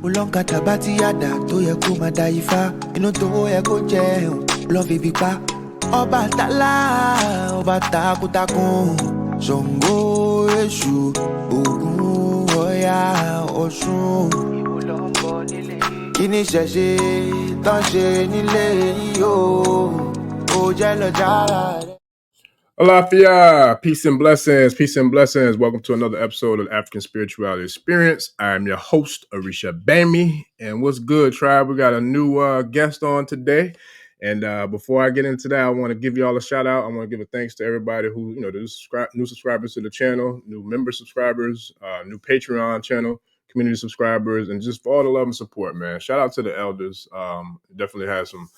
Ulonka tabati yada to ye ko madaifa ino to ye ko jeun lo fi bi pa Ọba tala ọba takuntakun Ṣàngó Èṣù Ògún Ọya Ọ̀ṣun kí ni ṣẹ̀ṣe tán ṣe nílé yìí o ó jẹ́ lọ jára rẹ̀. Alafia, peace and blessings, peace and blessings. Welcome to another episode of African Spirituality Experience. I am your host, Orisha Gbemi. And what's good, tribe? We got a new guest on today. And before I get into that, I want to give you all a shout out. I want to give a thanks to everybody who, the new subscribers to the channel, new member subscribers, new Patreon channel, community subscribers, and just for all the love and support, man. Shout out to the elders. Definitely had some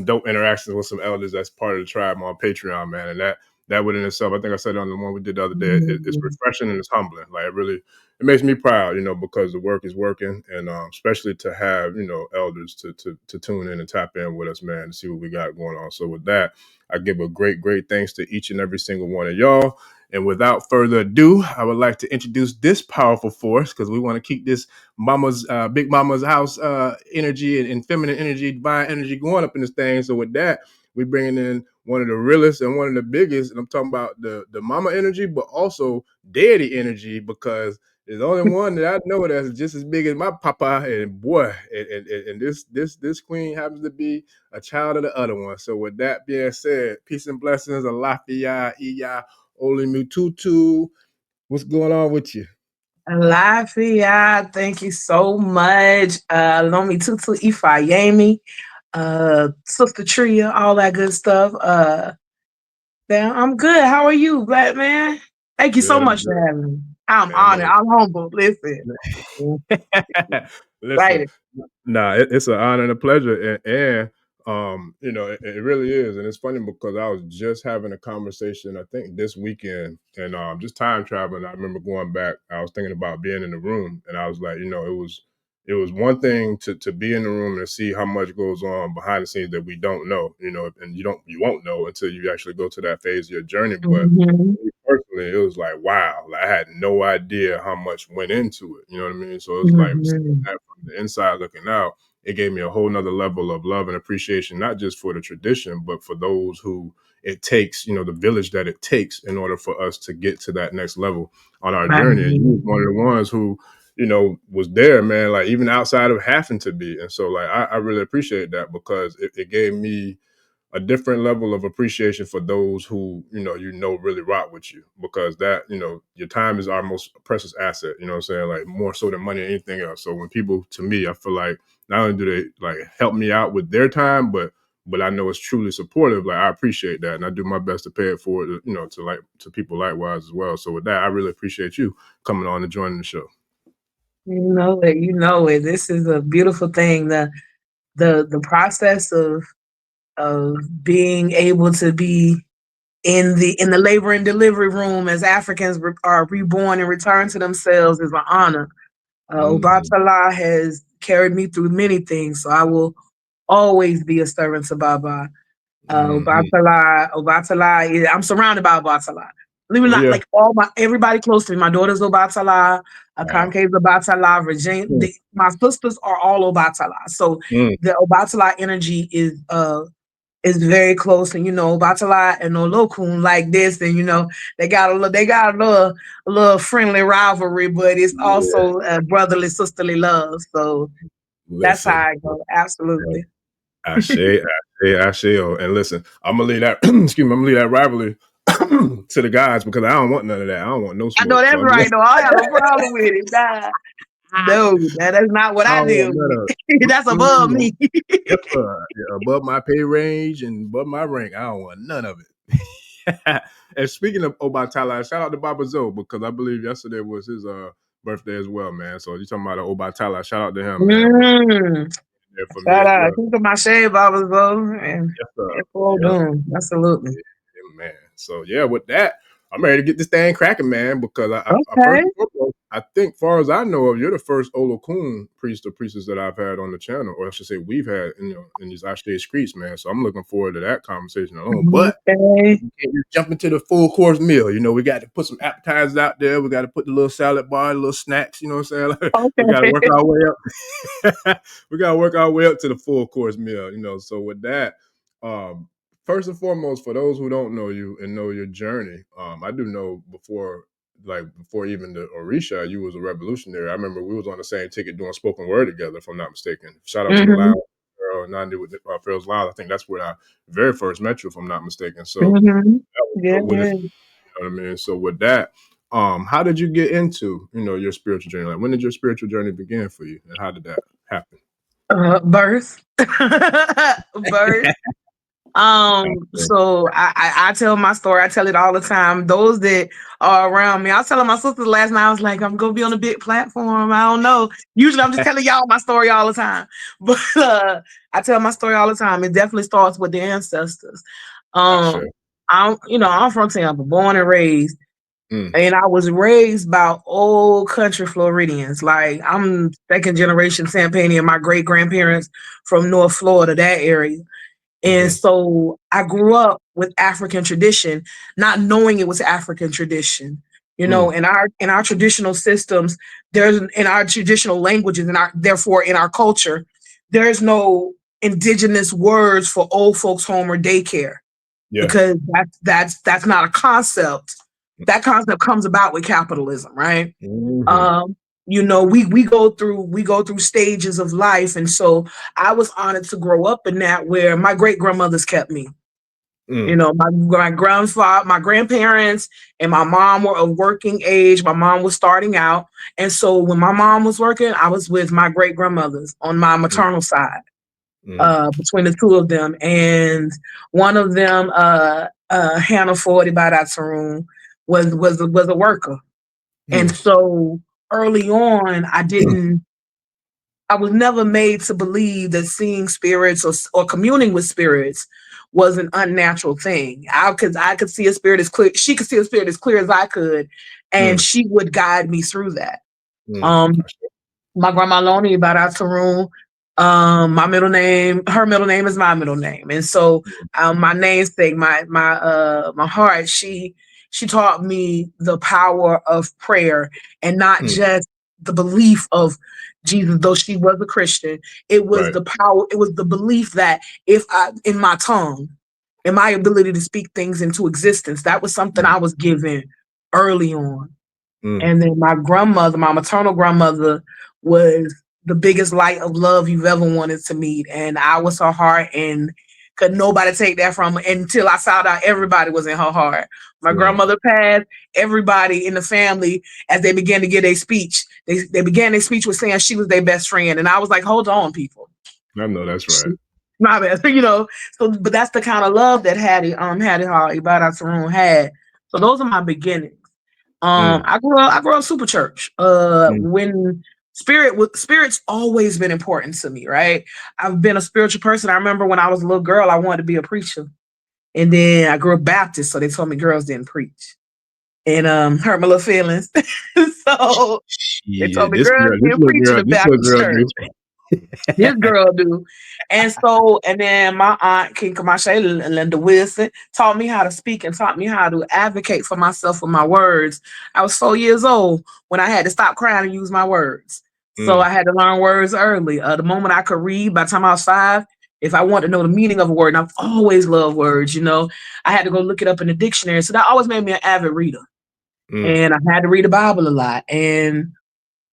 dope interactions with some elders that's part of the tribe on Patreon, man. And that within itself, I think I said it on the one we did the other day, it's refreshing and it's humbling. Like it makes me proud, because the work is working, and especially to have, elders to tune in and tap in with us, man, to see what we got going on. So with that, I give a great thanks to each and every single one of y'all. And without further ado, I would like to introduce this powerful force, because we want to keep this big mama's house energy and feminine energy, divine energy going up in this thing. So with that, we're bringing in one of the realest and one of the biggest, and I'm talking about the mama energy, but also deity energy, because there's only one that I know that's just as big as my papa, and boy, and this queen happens to be a child of the other one. So with that being said, peace and blessings, Alafia, Iya Olomi Tutu. What's going on with you? Alafia, thank you so much. Olomi Tutu Ifayemi, Sister Tria, all that good stuff. I'm good. How are you, Black man? Thank you so much for having me. I'm honored. I'm humble. Listen. Listen, it's an honor and a pleasure, and it really is. And it's funny because I was just having a conversation, I think this weekend, and just time traveling. I remember going back, I was thinking about being in the room, and I was like, it was one thing to be in the room and see how much goes on behind the scenes that we don't know, and you won't know until you actually go to that phase of your journey. But personally, it was like, wow, I had no idea how much went into it. You know what I mean? So it's like seeing that from the inside looking out, it gave me a whole nother level of love and appreciation, not just for the tradition, but for those who it takes, the village that it takes in order for us to get to that next level on our journey. And you was one of the ones who, was there, man, like even outside of having to be. And so like, I really appreciate that, because it gave me a different level of appreciation for those who, really rock with you, because that, your time is our most precious asset, you know what I'm saying? Like more so than money or anything else. So when people, to me, I feel like not only do they like help me out with their time, but I know it's truly supportive. Like I appreciate that, and I do my best to pay it forward, to people likewise as well. So with that, I really appreciate you coming on and joining the show. You know it. This is a beautiful thing. The process of being able to be in the labor and delivery room as Africans are reborn and return to themselves is an honor. Obatala has carried me through many things, so I will always be a servant to Baba. Obatala, I'm surrounded by Obatala. Believe it or not, like everybody close to me. My daughter's Obatala, Kanke's Obatala, Regina. My sisters are all Obatala. So the Obatala energy is very close, and Obatala and Olokun like this, and they got a little friendly rivalry, but it's also a brotherly, sisterly love. So that's how I go. Absolutely. Ashe. And listen, I'm gonna leave that excuse me, I'm gonna leave that rivalry to the guys, because I don't want none of that. I don't want no smoke. I know that's right, though. I have a problem with it. Nah. No, that is not what I deal with. That's above me. Above my pay range and above my rank. I don't want none of it. And speaking of Obatala, shout out to Baba Zoe, because I believe yesterday was his birthday as well, man. So you're talking about Obatala. Shout out to him, man. Shout out. Think of my shade, Baba Zoe. And Absolutely. Man. So yeah, with that, I'm ready to get this thing cracking, man, because I think, far as I know of, you're the first Olokun priest or priestess that I've had on the channel, or I should say we've had in these Ashe Streets, man. So I'm looking forward to that conversation alone. But we can't just jump into the full course meal. We got to put some appetizers out there. We got to put the little salad bar, the little snacks, you know what I'm saying? We got to work our way up. We got to work our way up to the full course meal, So with that, first and foremost, for those who don't know you and know your journey, I do know before even the Orisha, you was a revolutionary. I remember we was on the same ticket doing spoken word together, if I'm not mistaken. Shout out to the Loud Girl, Nandi with Phil's Loud. I think that's where I very first met you, if I'm not mistaken. So that was you know what I mean? So with that, how did you get into, your spiritual journey? Like, when did your spiritual journey begin for you, and how did that happen? Birth. Birth. So I tell my story. I tell it all the time. Those that are around me, I was telling my sisters last night, I was like, I'm gonna be on a big platform. I don't know. Usually I'm just telling y'all my story all the time. But I tell my story all the time. It definitely starts with the ancestors. I'm from Tampa, born and raised. And I was raised by old country Floridians. Like, I'm second generation Sampanian, my great grandparents from North Florida, that area. And so I grew up with African tradition, not knowing it was African tradition. In our traditional systems, in our traditional languages, therefore in our culture, there's no indigenous words for old folks' home or daycare. Yeah. Because that's not a concept. That concept comes about with capitalism, right? We go through stages of life, and so I was honored to grow up in that, where my great grandmothers kept me. My grandfather, my grandparents, and my mom were of working age. My mom was starting out, and so when my mom was working, I was with my great grandmothers on my maternal side. Between the two of them, and one of them, Hannah Ford Ibadatsarun, was a worker, and so early on, I was never made to believe that seeing spirits or communing with spirits was an unnatural thing. I could see a spirit as clear. She could see a spirit as clear as I could, and she would guide me through that. My grandma Olomi Ibadatsarun, her middle name is my middle name, and so my namesake, my heart, she taught me the power of prayer, and not just the belief of Jesus, though she was a Christian. It was the power, it was the belief that in my tongue, in my ability to speak things into existence, that was something I was given early on. And then my grandmother, my maternal grandmother, was the biggest light of love you've ever wanted to meet. And I was her heart, and could nobody take that from her, until I found out everybody was in her heart. My grandmother passed. Everybody in the family, as they began to get a speech, they began their speech with saying she was their best friend. And I was like, hold on, people. I know that's right. My bad. So, but that's the kind of love that Hattie Ibadatsarun had. So those are my beginnings. I grew up super church. When spirit's always been important to me, right? I've been a spiritual person. I remember when I was a little girl, I wanted to be a preacher. And then I grew up Baptist, so they told me girls didn't preach. And hurt my little feelings. So they told me girls didn't preach in the Baptist church. This girl do. And then my aunt, King Kamashe Linda Wilson, taught me how to speak and taught me how to advocate for myself with my words. I was 4 years old when I had to stop crying and use my words. So I had to learn words early. The moment I could read, by the time I was 5, if I wanted to know the meaning of a word, and I've always loved words, I had to go look it up in the dictionary. So that always made me an avid reader. And I had to read the Bible a lot. And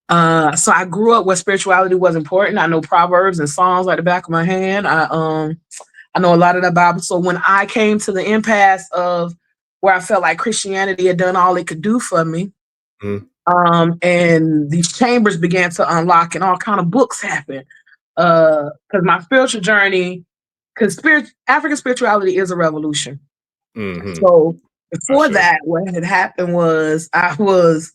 so I grew up where spirituality was important. I know Proverbs and Psalms like the back of my hand. I know a lot of the Bible. So when I came to the impasse of where I felt like Christianity had done all it could do for me, and these chambers began to unlock, and all kind of books happened. Because my spiritual journey, African spirituality is a revolution. So before that, what had happened was I was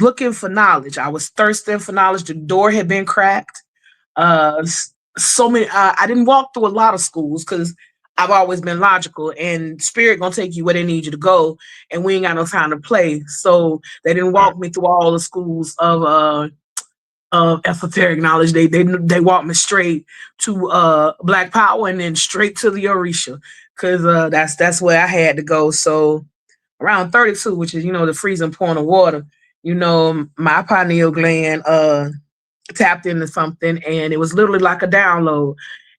looking for knowledge. I was thirsting for knowledge. The door had been cracked. So many. I didn't walk through a lot of schools because I've always been logical, and spirit gonna take you where they need you to go, and we ain't got no time to play. So they didn't walk me through all the schools of esoteric knowledge. They walked me straight to Black Power, and then straight to the Orisha, because that's where I had to go. So around 32, which is the freezing point of water, my pineal gland tapped into something, and it was literally like a download.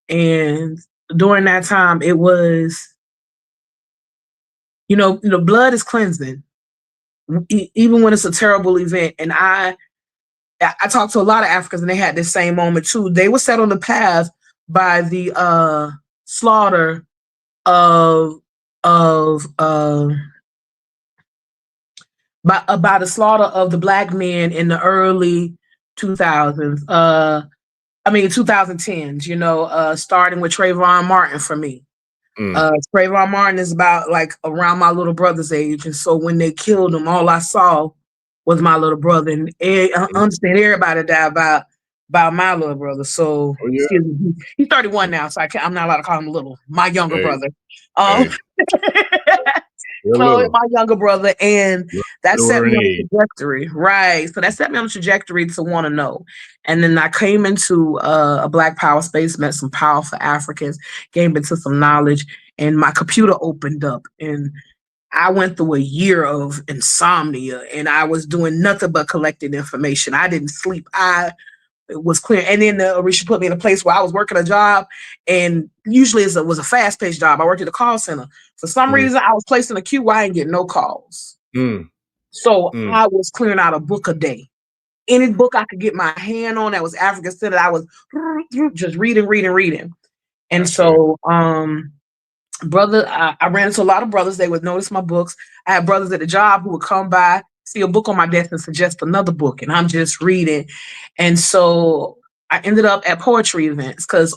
And during that time, it was, blood is cleansing, even when it's a terrible event. And I talked to a lot of Africans, and they had this same moment too. They were set on the path by the slaughter of by the slaughter of the Black men in the early 2000s. 2010s. Starting with Trayvon Martin for me. Trayvon Martin is about like around my little brother's age, and so when they killed him, all I saw was my little brother, and I understand everybody died about my little brother. So excuse me, he's 31 now, so I'm not allowed to call him little. My younger brother. So my younger brother, and that set me on a trajectory, right? So that set me on a trajectory to want to know. And then I came into a Black Power space, met some powerful Africans, gained into some knowledge, and my computer opened up, and I went through a year of insomnia, and I was doing nothing but collecting information. I didn't sleep. It was clear. And then Orisha put me in a place where I was working a job, and usually it was a fast-paced job. I worked at a call center. For some reason, I was placed in a queue where I didn't get no calls. So I was clearing out a book a day. Any book I could get my hand on that was African-centered, I was just reading. And so, brother, I ran into a lot of brothers. They would notice my books. I had brothers at the job who would come by, see a book on my desk, and suggest another book, and I'm just reading. And so I ended up at poetry events, because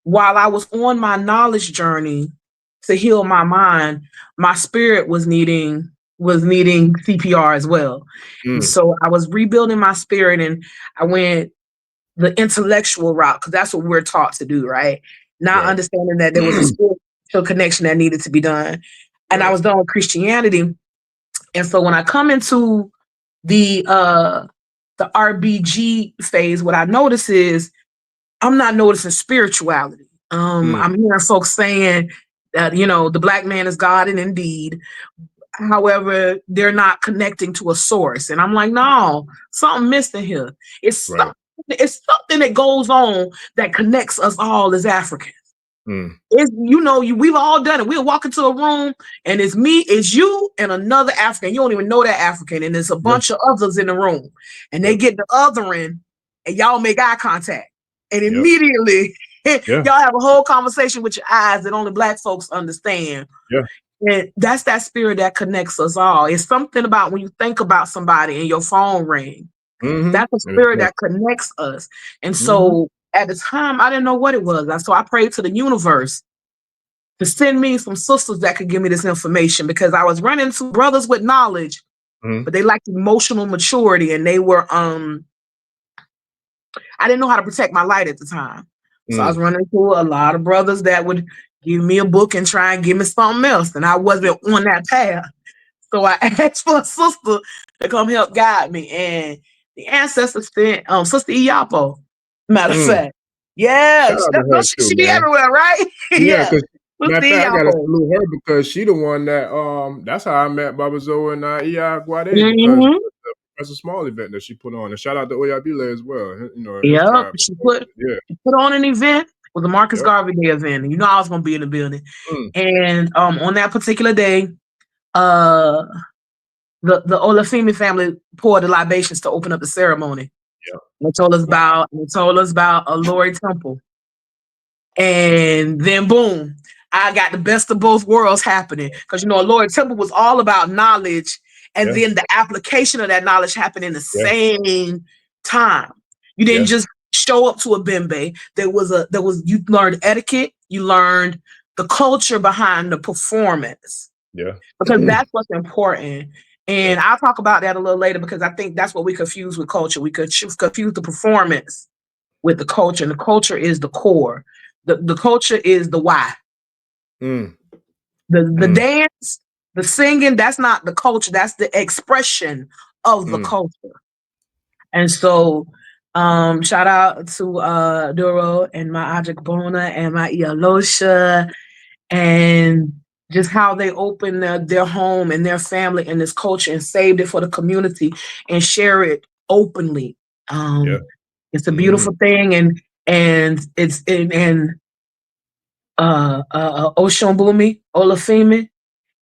while I was on my knowledge journey to heal my mind, my spirit was needing CPR as well. And so I was rebuilding my spirit, and I went the intellectual route, because that's what we're taught to do, right? Not understanding that there was a spiritual connection that needed to be done. And I was done with Christianity. And so when I come into the RBG phase, what I notice is I'm not noticing spirituality. I'm hearing folks saying that, the Black man is God, and indeed. However, they're not connecting to a source. And I'm like, no, something missing here. It's something that goes on that connects us all as Africans. It's, we've all done it. We'll walk into a room, and it's me, it's you, and another African. You don't even know that African, and there's a bunch of others in the room, and they get the othering, and y'all make eye contact, and immediately y'all have a whole conversation with your eyes that only Black folks understand. And that's that spirit that connects us all. It's something about when you think about somebody and your phone ring. That's a spirit that connects us. And so at the time, I didn't know what it was. So I prayed to the universe to send me some sisters that could give me this information, because I was running into brothers with knowledge, but they lacked emotional maturity, and they were I didn't know how to protect my light at the time. So I was running into a lot of brothers that would give me a book and try and give me something else, and I wasn't on that path. So I asked for a sister to come help guide me, and the ancestors sent Sister Iyapo. Matter of fact, she be everywhere, right? Because matter of fact, I gotta salute her, because she the one that that's how I met Baba Zoe and Iya Guade, because that's a small event that she put on. And shout out to Oyabile as well. His tribe. She put on an event. It was a Marcus Garvey Day event, and I was gonna be in the building. And on that particular day, the Olafemi family poured the libations to open up the ceremony. They told us about a Lori Temple. And then boom, I got the best of both worlds happening. Because Lori Temple was all about knowledge, and then the application of that knowledge happened in the same time. You didn't just show up to a bembe. You learned etiquette, you learned the culture behind the performance. Because that's what's important. And I'll talk about that a little later, because I think that's what we confuse with culture. We could confuse the performance with the culture, and the culture is the core. The culture is the why. The dance, the singing, that's not the culture. That's the expression of the culture. And so, shout out to Duro and my Ajak Bona and my Iya Olorisha, and just how they open their home and their family and this culture and saved it for the community and share it openly. It's a beautiful thing, and it's and Oshun Bumi, Olafemi.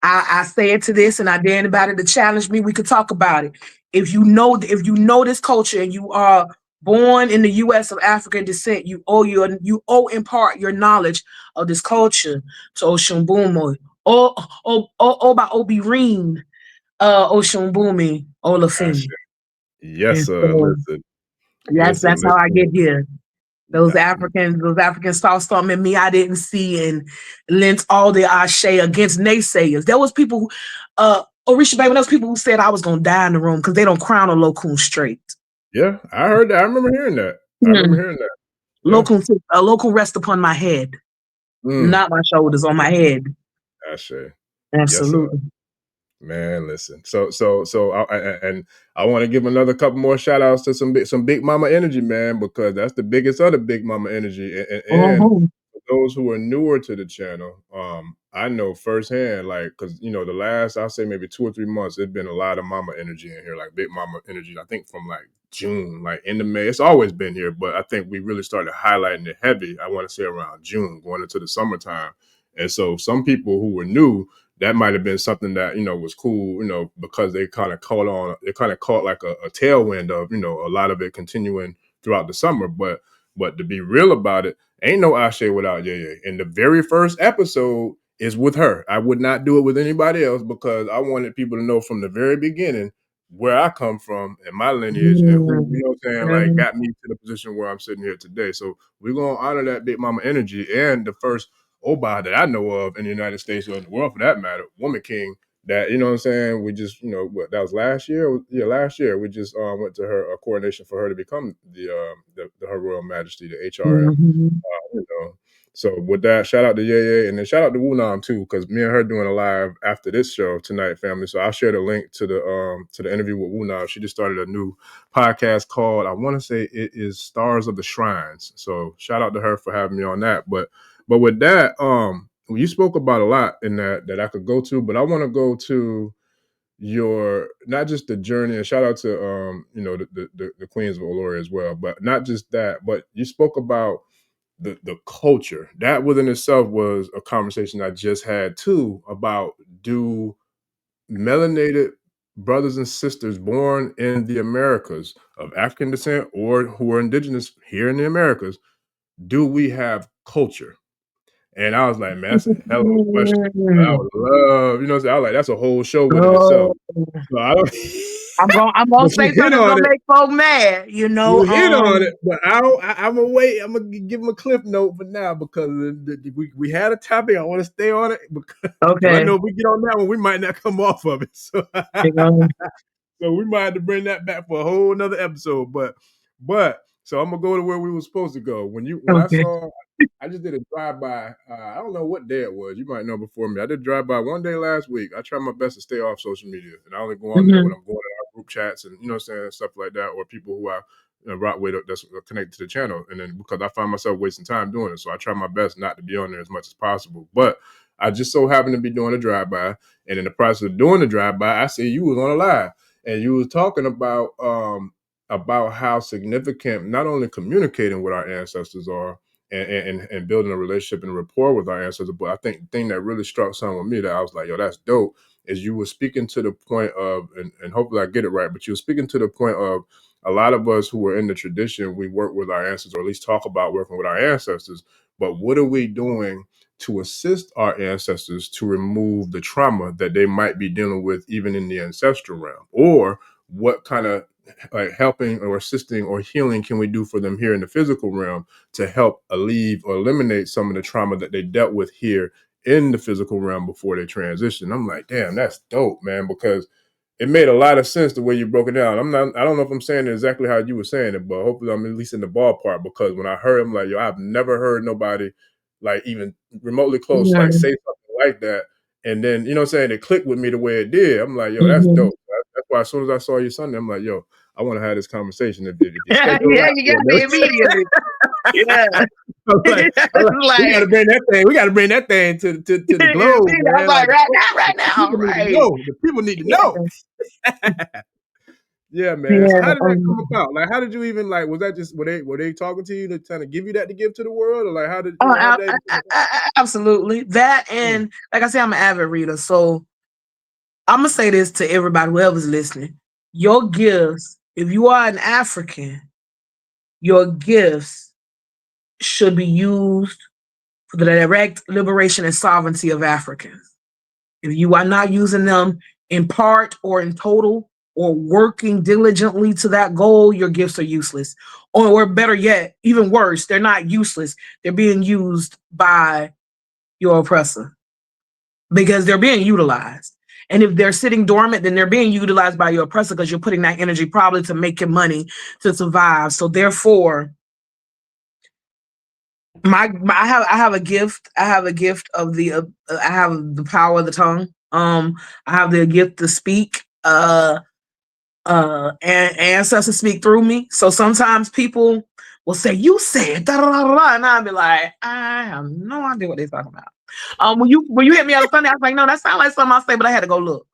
I say it to this, and I dare anybody to challenge me. We could talk about it. If you know this culture and you are born in the U.S. of African descent, you owe in part your knowledge of this culture to Oshun Bumi, or by Obi Reen, Oshun Bumi, Olafemi. Yes, sir. So, that's how I get here. Those Africans saw something in me I didn't see and lent all the ashe against naysayers. There was people who, Orisha Gbemi, those people who said I was gonna die in the room because they don't crown a Lokun straight. Yeah, I heard that. I remember hearing that. Lokun rest upon my head, not my shoulders, on my head. Ashe. Absolutely. Yes, man, listen. So I want to give another couple more shout outs to some big mama energy, man, because that's the biggest of the big mama energy. And for those who are newer to the channel, I know firsthand, like, because the last, I'll say maybe 2 or 3 months, there's been a lot of mama energy in here, like big mama energy. I think from like June, like into May, it's always been here, but I think we really started highlighting it heavy. I want to say around June, going into the summertime. And so some people who were new, that might have been something that, was cool, because they kind of caught like a tailwind of, a lot of it continuing throughout the summer. But to be real about it, ain't no Ashe without Yeye. And the very first episode is with her. I would not do it with anybody else because I wanted people to know from the very beginning where I come from and my lineage and who, like got me to the position where I'm sitting here today. So we're going to honor that big mama energy. And the first Oba that I know of in the United States or in the world for that matter, Woman King, that, we just, that was last year? Yeah, last year. We just went to her coronation for her to become the Her Royal Majesty, the HRM. So with that, shout out to Yeye, and then shout out to Wunam too, because me and her doing a live after this show tonight, family. So I'll share the link to the interview with Wunam. She just started a new podcast called, I want to say it is Stars of the Shrines. So shout out to her for having me on that. But with that, you spoke about a lot in that I could go to, but I want to go to your, not just the journey, and shout out to the Queens of Oloria as well, but not just that, but you spoke about the culture. That within itself was a conversation I just had too, about do melanated brothers and sisters born in the Americas of African descent or who are indigenous here in the Americas, do we have culture? And I was like, man, that's a hell of a question. I would love, I was like, that's a whole show within itself. So I don't. I'm gonna say something that's gonna make folks mad, You hit on it, but I'm gonna wait. I'm gonna give them a cliff note for now because we had a topic. I want to stay on it because I know if we get on that one, we might not come off of it. So, so we might have to bring that back for a whole another episode. But so I'm gonna go to where we were supposed to go. When I saw, I just did a drive-by. I don't know what day it was. You might know before me. I did drive-by one day last week. I try my best to stay off social media, and I only go on there when I'm going to our group chats and stuff like that, or people who I rock with that's connected to the channel. And then because I find myself wasting time doing it, so I try my best not to be on there as much as possible. But I just so happened to be doing a drive-by, and in the process of doing the drive-by, I see you was on a live, and you was talking about how significant not only communicating with our ancestors are and building a relationship and rapport with our ancestors, but I think the thing that really struck something with me that I was like, yo, that's dope, is you were speaking to the point of, and hopefully I get it right, but you were speaking to the point of a lot of us who are in the tradition, we work with our ancestors, or at least talk about working with our ancestors, but what are we doing to assist our ancestors to remove the trauma that they might be dealing with even in the ancestral realm? Or what kind of like helping or assisting or healing can we do for them here in the physical realm to help alleviate or eliminate some of the trauma that they dealt with here in the physical realm before they transition? I'm like, damn, that's dope, man, because it made a lot of sense the way you broke it down. I don't know if I'm saying it exactly how you were saying it, but hopefully I'm at least in the ballpark, because when I heard, I'm like, yo, I've never heard nobody like even remotely close, like say something like that. And then, you know what I'm saying, it clicked with me the way it did. I'm like, yo, that's dope. That's why as soon as I saw you Sunday, I'm like, yo, I want to have this conversation. If you schedule yeah, out, you got me immediately. Yeah. I'm like, we gotta bring that thing. We gotta bring that thing to the globe, man. I'm like, right now, right. The people need to know. Yeah, man. Yeah, So how did that come about? Like, how did you even like? Was that just were they talking to you to kind of give you that to give to the world, or like how did absolutely that? And like I said, I'm an avid reader, so I'm gonna say this to everybody, whoever's listening: your gifts, if you are an African, your gifts should be used for the direct liberation and sovereignty of Africans. If you are not using them in part or in total or working diligently to that goal, your gifts are useless. Or better yet, even worse, they're not useless. They're being used by your oppressor because they're being utilized. And if they're sitting dormant, then they're being utilized by your oppressor because you're putting that energy probably to make your money to survive. So therefore, I have a gift. I have a gift of I have the power of the tongue. I have the gift to speak. And ancestors speak through me. So sometimes people will say, "You said da da da da," and I'll be like, "I have no idea what they're talking about." When you hit me on Sunday, I was like, "No, that sounds like something I say," but I had to go look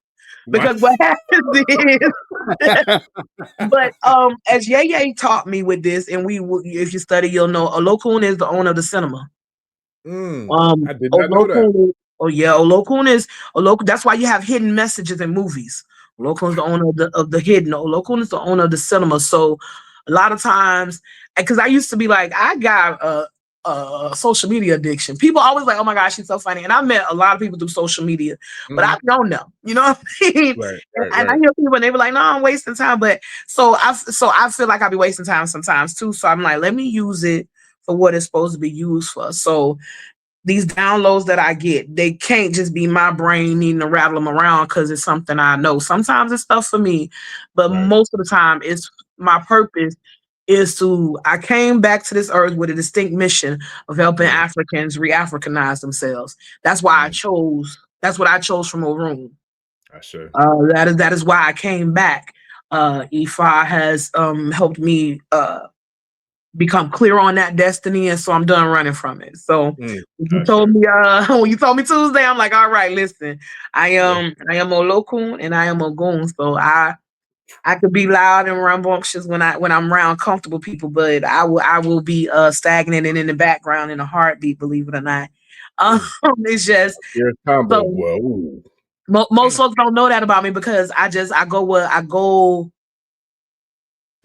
because what happens is. But as Ye taught me with this, and if you study, you'll know Olokun is the owner of the cinema. I did not know that. Oh yeah, Olokun is Olokun. That's why you have hidden messages in movies. Olokun is the owner of the hidden. Olokun is the owner of the cinema. So a lot of times, because I used to be like, I got a social media addiction. People always like, oh my gosh, she's so funny. And I met a lot of people through social media, but I don't know. You know what I mean? Right. And I hear people and they be like, no, I'm wasting time. But so I feel like I be wasting time sometimes too. So I'm like, let me use it for what it's supposed to be used for. So these downloads that I get, they can't just be my brain needing to rattle them around because it's something I know. Sometimes it's stuff for me, but most of the time it's my purpose is I came back to this earth with a distinct mission of helping Africans re-Africanize themselves. That's why that's what I chose from Oshun. That is why I came back. Ifa has helped me become clear on that destiny, and so I'm done running from it. So you told me when you told me Tuesday, I'm like, all right, listen, I am Olokun and I am Ogun, so I could be loud and rambunctious when I'm around comfortable people, but I will be stagnant and in the background in a heartbeat, believe it or not. It's just so, most folks don't know that about me because I go.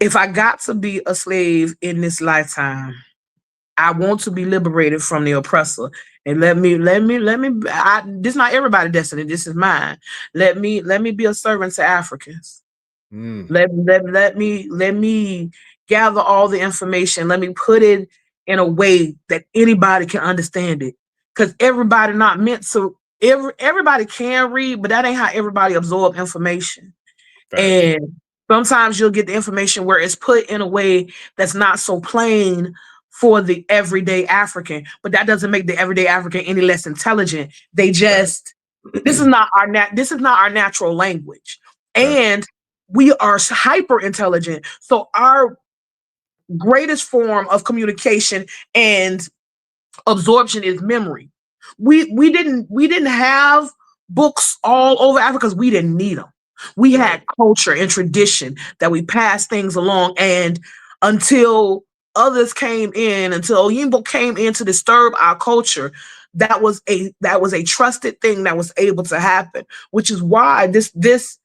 If I got to be a slave in this lifetime, I want to be liberated from the oppressor. And let me. This is not everybody's destiny. This is mine. Let me be a servant to Africans. Let me gather all the information. Let me put it in a way that anybody can understand it. Because everybody not meant to. Everybody can read, but that ain't how everybody absorb information. And sometimes you'll get the information where it's put in a way that's not so plain for the everyday African, but that doesn't make the everyday African any less intelligent. They just this is not our natural language. And we are hyper intelligent. So our greatest form of communication and absorption is memory. We didn't have books all over Africa because we didn't need them. We had culture and tradition that we passed things along, and until others came in, until Oyinbo came in to disturb our culture, that was a trusted thing that was able to happen. Which is why this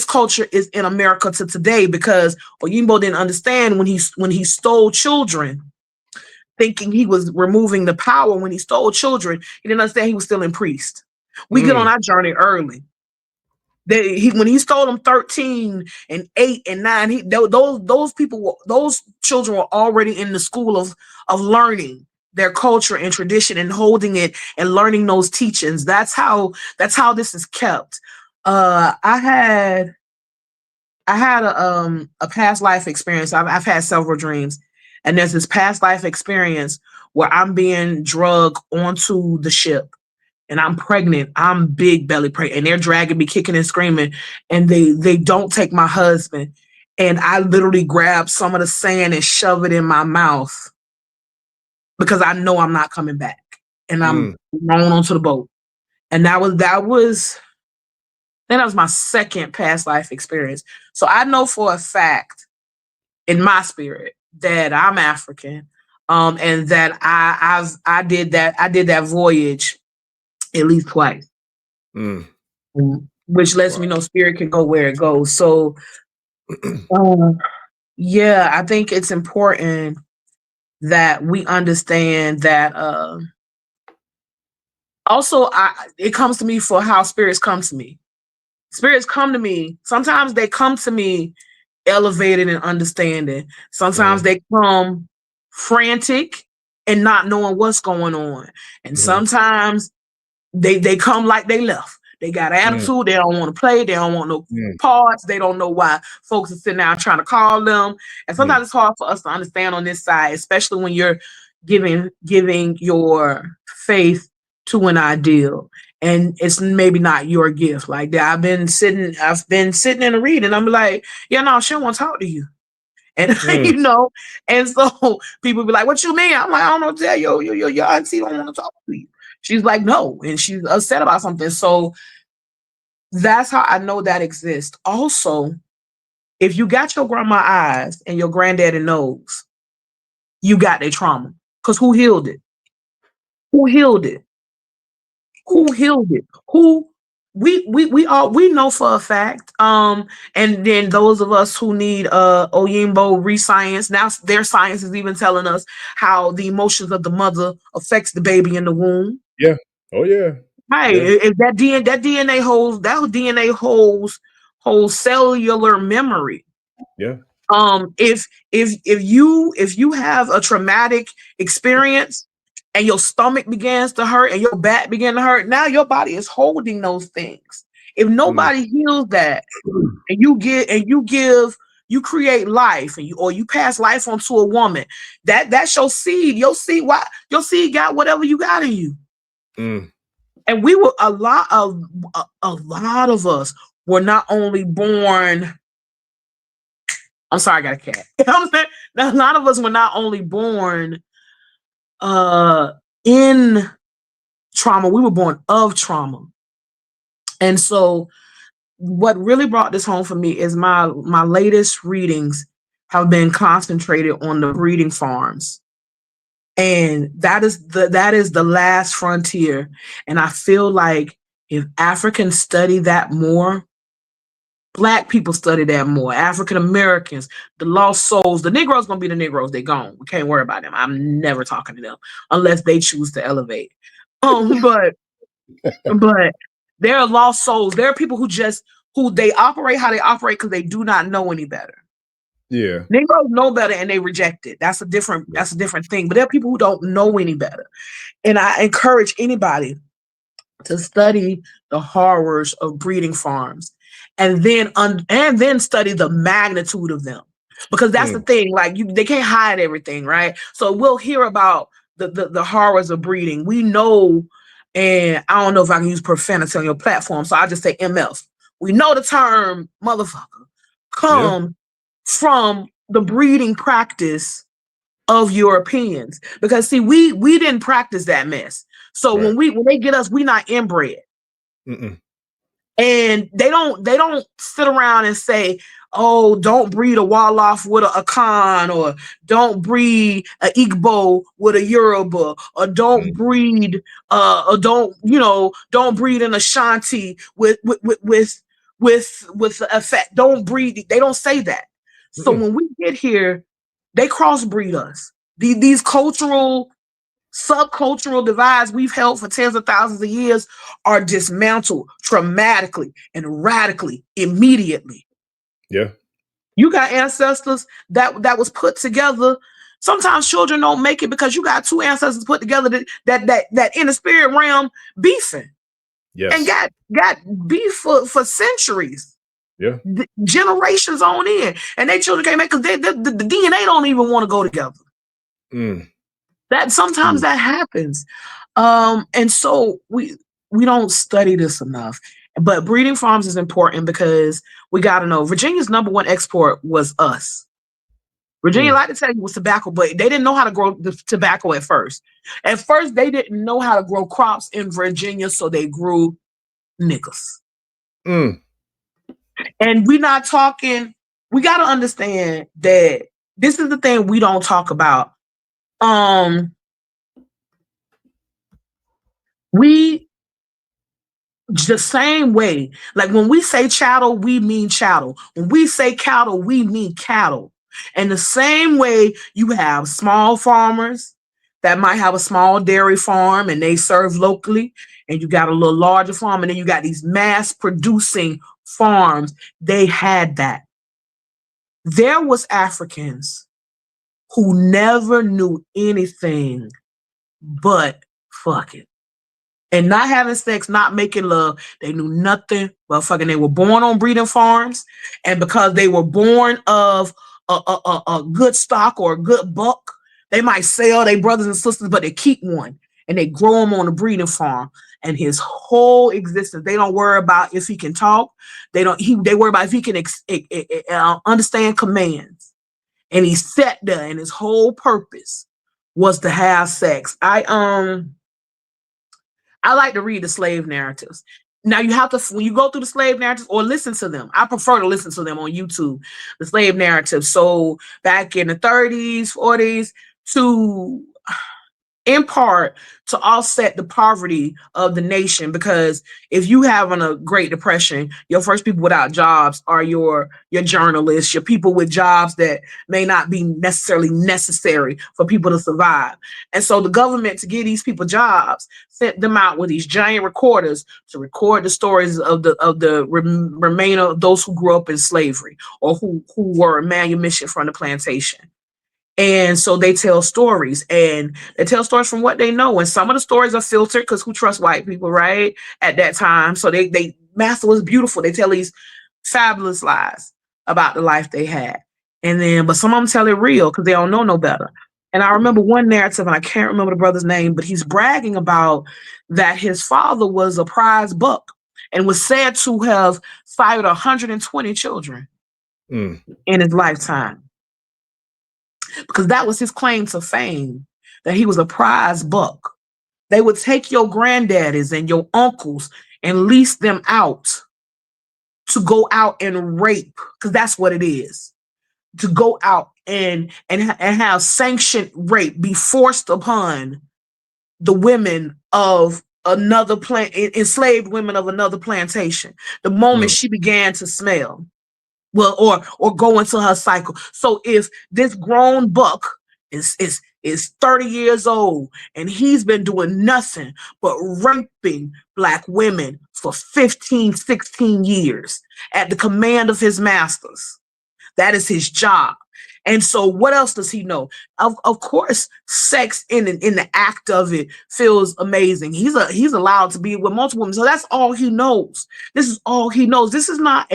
culture is in America to today, because Oyinbo didn't understand when he stole children, thinking he was removing the power. When he stole children, he didn't understand he was still in priest. We get on our journey early. When he stole them 13 and 8 and 9, those children were already in the school of learning their culture and tradition and holding it and learning those teachings. That's how this is kept. I had a past life experience. I've had several dreams, and there's this past life experience where I'm being drugged onto the ship and I'm pregnant. I'm big belly pregnant, and they're dragging me, kicking and screaming, and they don't take my husband. And I literally grab some of the sand and shove it in my mouth because I know I'm not coming back. And I'm thrown onto the boat. And that was my second past life experience. So I know for a fact in my spirit that I'm African, and that I did that voyage at least twice, which lets me know spirit can go where it goes. So, yeah, I think it's important that we understand that. Also, it comes to me for how spirits come to me. Spirits come to me. Sometimes they come to me elevated and understanding. Sometimes they come frantic and not knowing what's going on. And sometimes they come like they left. They got attitude. They don't want to play. They don't want no parts. They don't know why folks are sitting down trying to call them. And sometimes it's hard for us to understand on this side, especially when you're giving your faith to an ideal. And it's maybe not your gift. Like that. I've been sitting in a reading. And I'm like, yeah, no, she don't want to talk to you. And you know, and so people be like, what you mean? I'm like, I don't know what to tell you. Your auntie don't want to talk to you. She's like, no, and she's upset about something. So that's how I know that exists. Also, if you got your grandma eyes and your granddaddy nose, you got their trauma. Because who healed it? Who healed it? Who healed it? Who we know for a fact. And then those of us who need Oyinbo re-science, now their science is even telling us how the emotions of the mother affects the baby in the womb. Yeah. Oh yeah. Right. Yeah. If that DNA holds cellular memory. Yeah. If you have a traumatic experience and your stomach begins to hurt and your back begin to hurt, now your body is holding those things. If nobody heals that, and you create life, and you pass life on to a woman, that's your seed. Your seed got whatever you got in you. And we were a lot of us were not only born. I'm sorry, I got a cat. You know what I'm saying? A lot of us were not only born in trauma, we were born of trauma. And so what really brought this home for me is my latest readings have been concentrated on the breeding farms. And that is the last frontier. And I feel like if Africans study that more, Black people study that more, African Americans, the lost souls, the Negroes gonna be the Negroes. They gone. We can't worry about them. I'm never talking to them unless they choose to elevate. But there are lost souls. There are people who they operate how they operate because they do not know any better. Yeah. Negroes know better and they reject it. That's a different thing. But there are people who don't know any better. And I encourage anybody to study the horrors of breeding farms and then study the magnitude of them. Because that's the thing, like they can't hide everything, right? So we'll hear about the horrors of breeding. We know, and I don't know if I can use profanity on your platform, so I just say MF. We know the term motherfucker come from the breeding practice of Europeans. Because see, we didn't practice that mess. So when they get us, we not inbred. And they don't sit around and say, oh, don't breed a Wolof with a Akan, or don't breed a Igbo with a Yoruba, or don't breed or don't breed an Ashanti with effect. Don't breed. They don't say that. So when we get here, they crossbreed us. These subcultural divides we've held for tens of thousands of years are dismantled traumatically and radically immediately. Yeah. You got ancestors that was put together. Sometimes children don't make it because you got two ancestors put together that in the spirit realm beefing. Yes. And got beef for centuries. Yeah. Generations on in. And they children can't make, because the DNA don't even want to go together. That sometimes that happens. And so we don't study this enough. But breeding farms is important because we got to know Virginia's #1 export was us. Virginia like to tell you was tobacco, but they didn't know how to grow the tobacco at first. At first, they didn't know how to grow crops in Virginia, so they grew niggas. And we're not talking, we got to understand that this is the thing we don't talk about. We the same way, like when we say chattel, we mean chattel. When we say cattle, we mean cattle. And the same way, you have small farmers that might have a small dairy farm and they serve locally, and you got a little larger farm, and then you got these mass producing farms. They had that. There was Africans who never knew anything but fucking. And not having sex, not making love. They knew nothing but fucking. They were born on breeding farms. And because they were born of a good stock or a good buck, they might sell their brothers and sisters, but they keep one. And they grow them on a breeding farm. And his whole existence, they don't worry about if he can talk. They worry about if he can understand commands. And he sat there, and his whole purpose was to have sex. I like to read the slave narratives. Now you have to, when you go through the slave narratives or listen to them, I prefer to listen to them on YouTube, the slave narratives. So back in the 30s, 40s, to in part to offset the poverty of the nation, because if you having a Great Depression, your first people without jobs are your journalists, your people with jobs that may not be necessarily necessary for people to survive. And so the government, to give these people jobs, sent them out with these giant recorders to record the stories of the remainder of those who grew up in slavery or who were manumission from the plantation. And so they tell stories, and they tell stories from what they know. And some of the stories are filtered because who trusts white people, right? At that time. So they Master was beautiful. They tell these fabulous lies about the life they had. And then, but some of them tell it real because they don't know no better. And I remember one narrative, and I can't remember the brother's name, but he's bragging about that his father was a prize buck and was said to have fathered 120 children in his lifetime. Because that was his claim to fame, that he was a prize buck. They would take your granddaddies and your uncles and lease them out to go out and rape, because that's what it is. To go out and have sanctioned rape be forced upon the women of another enslaved women of another plantation. The moment she began to smell. Well, or go into her cycle. So if this grown buck is 30 years old and he's been doing nothing but raping Black women for 15, 16 years at the command of his masters, that is his job. And so what else does he know? Of course, sex in the act of it feels amazing. He's allowed to be with multiple women. So that's all he knows. This is all he knows. This is not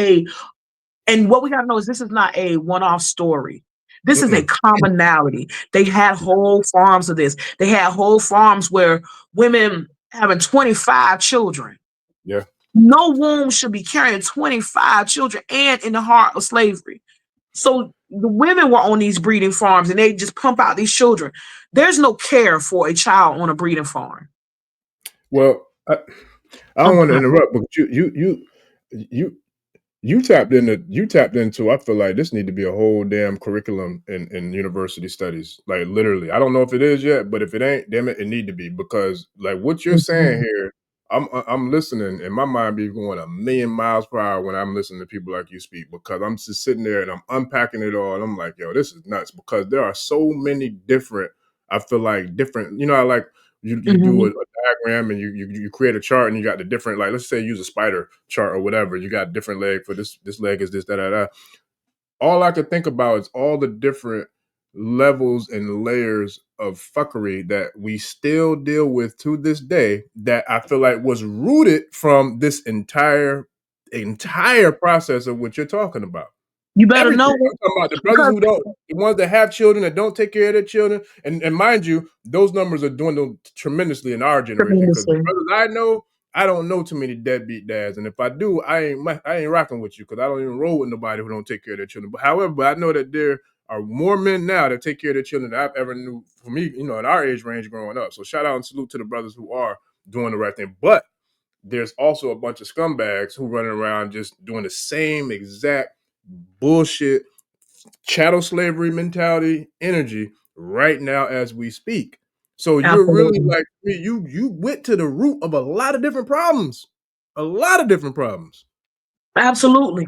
and what we got to know is this is not a one-off story. This is a commonality. They had whole farms of this. They had whole farms where women having 25 children. Yeah. No womb should be carrying 25 children and in the heart of slavery. So the women were on these breeding farms and they just pump out these children. There's no care for a child on a breeding farm. Well, I don't want to interrupt, but you tapped into, I feel like this need to be a whole damn curriculum in university studies. Like literally. I don't know if it is yet, but if it ain't, damn it need to be, because like what you're saying here, I'm listening and my mind be going 1,000,000 miles per hour when I'm listening to people like you speak, because I'm just sitting there and I'm unpacking it all and I'm like, yo, this is nuts, because there are so many different, I feel like different, like you do a diagram and you create a chart and you got the different, like let's say use a spider chart or whatever, you got different leg for this leg is this, da. All I could think about is all the different levels and layers of fuckery that we still deal with to this day, that I feel like was rooted from this entire process of what you're talking about. You better Everything. know I'm talking about the brothers because who don't, the ones that have children that don't take care of their children, and mind you, those numbers are dwindling tremendously in our generation. Because the brothers I know, I don't know too many deadbeat dads, and if I do, I ain't rocking with you because I don't even roll with nobody who don't take care of their children. But however, I know that there are more men now that take care of their children than I've ever knew. For me, you know, in our age range growing up. So shout out and salute to the brothers who are doing the right thing. But there's also a bunch of scumbags who running around just doing the same exact bullshit chattel slavery mentality energy right now as we speak. So you're really like you went to the root of a lot of different problems. A lot of different problems. Absolutely.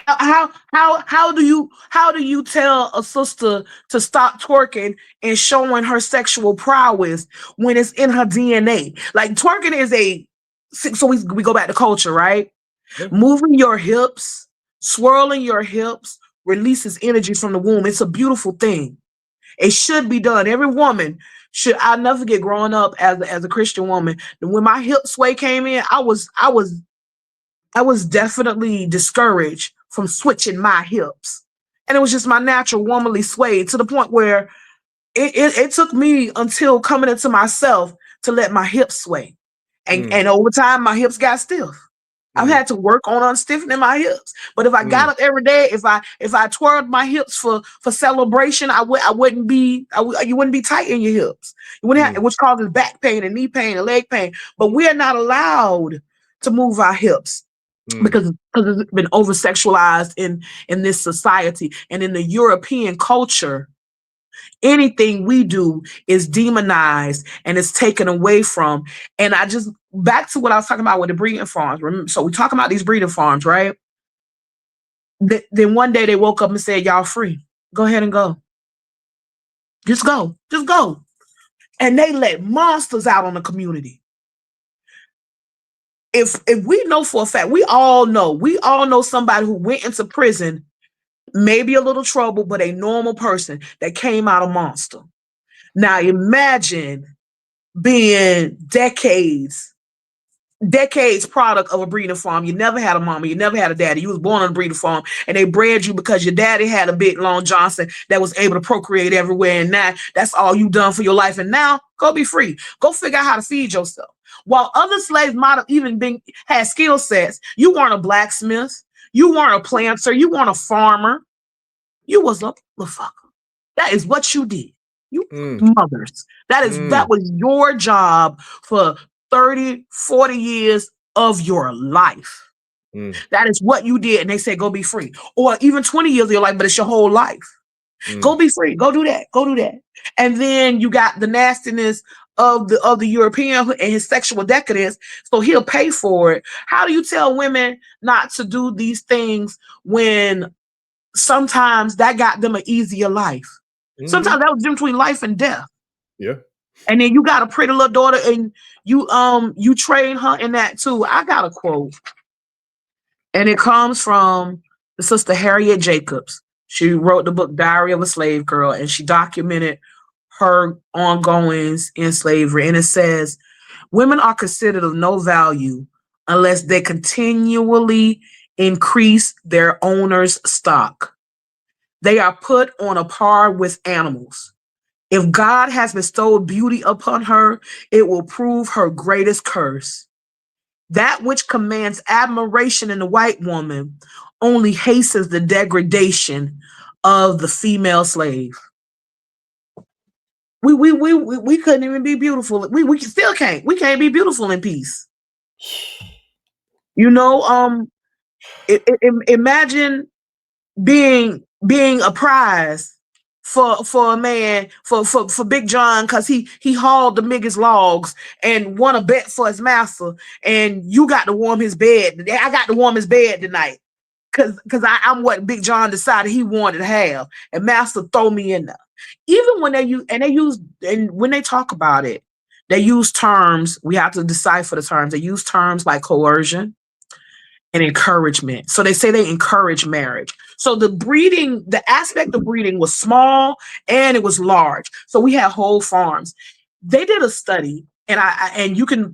How do you tell a sister to stop twerking and showing her sexual prowess when it's in her DNA? Like twerking is so we go back to culture, right? Yeah. Moving your hips, swirling your hips releases energy from the womb. It's a beautiful thing. It should be done. Every woman should. I'll never forget growing up as a Christian woman. When my hip sway came in, I was definitely discouraged from switching my hips. And it was just my natural womanly sway to the point where it took me until coming into myself to let my hips sway. And over time, my hips got stiff. I've had to work on unstiffening my hips. But if I got up every day, if I twirled my hips for celebration, you wouldn't be tight in your hips. You wouldn't have, which causes back pain and knee pain and leg pain. But we are not allowed to move our hips because it's been over sexualized in this society and in the European culture. Anything we do is demonized and it's taken away from. And I just back to what I was talking about with the breeding farms. So we talking about these breeding farms, right? Then one day they woke up and said, "Y'all free. Go ahead and go. Just go. Just go." And they let monsters out on the community. If we know for a fact, we all know somebody who went into prison, maybe a little trouble, but a normal person that came out a monster. Now imagine being decades product of a breeding farm. You never had a mama, you never had a daddy. You was born on a breeding farm, and they bred you because your daddy had a big long Johnson that was able to procreate everywhere. And now that's all you done for your life. And now go be free. Go figure out how to feed yourself. While other slaves might have even had skill sets, you weren't a blacksmith, you weren't a planter, you weren't a farmer. You was a motherfucker. That is what you did. You mothers. That was your job for 30, 40 years of your life. That is what you did. And they said, go be free. Or even 20 years of your life, but it's your whole life. Go be free. Go do that. Go do that. And then you got the nastiness of the European and his sexual decadence. So he'll pay for it. How do you tell women not to do these things when sometimes that got them an easier life? Sometimes that was between life and death. Yeah. And then you got a pretty little daughter and you train her in that too. I got a quote. And it comes from the sister Harriet Jacobs. She wrote the book Diary of a Slave Girl, and she documented her ongoings in slavery. And it says, women are considered of no value unless they continually increase their owner's stock. They are put on a par with animals. If God has bestowed beauty upon her, it will prove her greatest curse. That which commands admiration in the white woman only hastens the degradation of the female slave. We couldn't even be beautiful. We still can't. We can't be beautiful in peace. You know, imagine being a prize for a man for Big John because he hauled the biggest logs and won a bet for his master, and you got to warm his bed. I got to warm his bed tonight because I'm what Big John decided he wanted to have, and master throw me in there. Even when when they talk about it, they use terms. We have to decipher the terms. They use terms like coercion and encouragement. So they say they encourage marriage. So the aspect of breeding was small and it was large. So we had whole farms. They did a study, and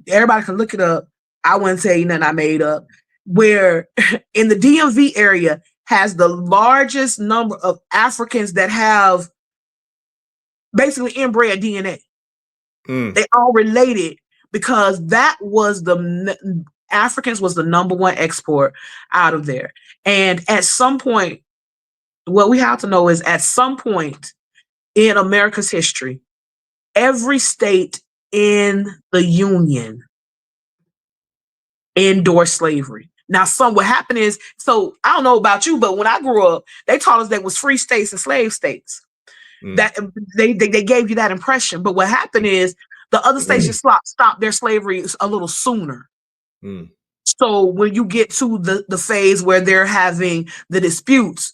everybody can look it up. I wouldn't say nothing I made up, where in the DMV area, has the largest number of Africans that have basically inbred DNA. They all related because that was Africans was the number one export out of there. And at some point, what we have to know is at some point in America's history, every state in the Union endorsed slavery. Now, what happened is, so I don't know about you, but when I grew up, they taught us there was free states and slave states. That they gave you that impression. But what happened is the other states just stopped their slavery a little sooner. So when you get to the phase where they're having the disputes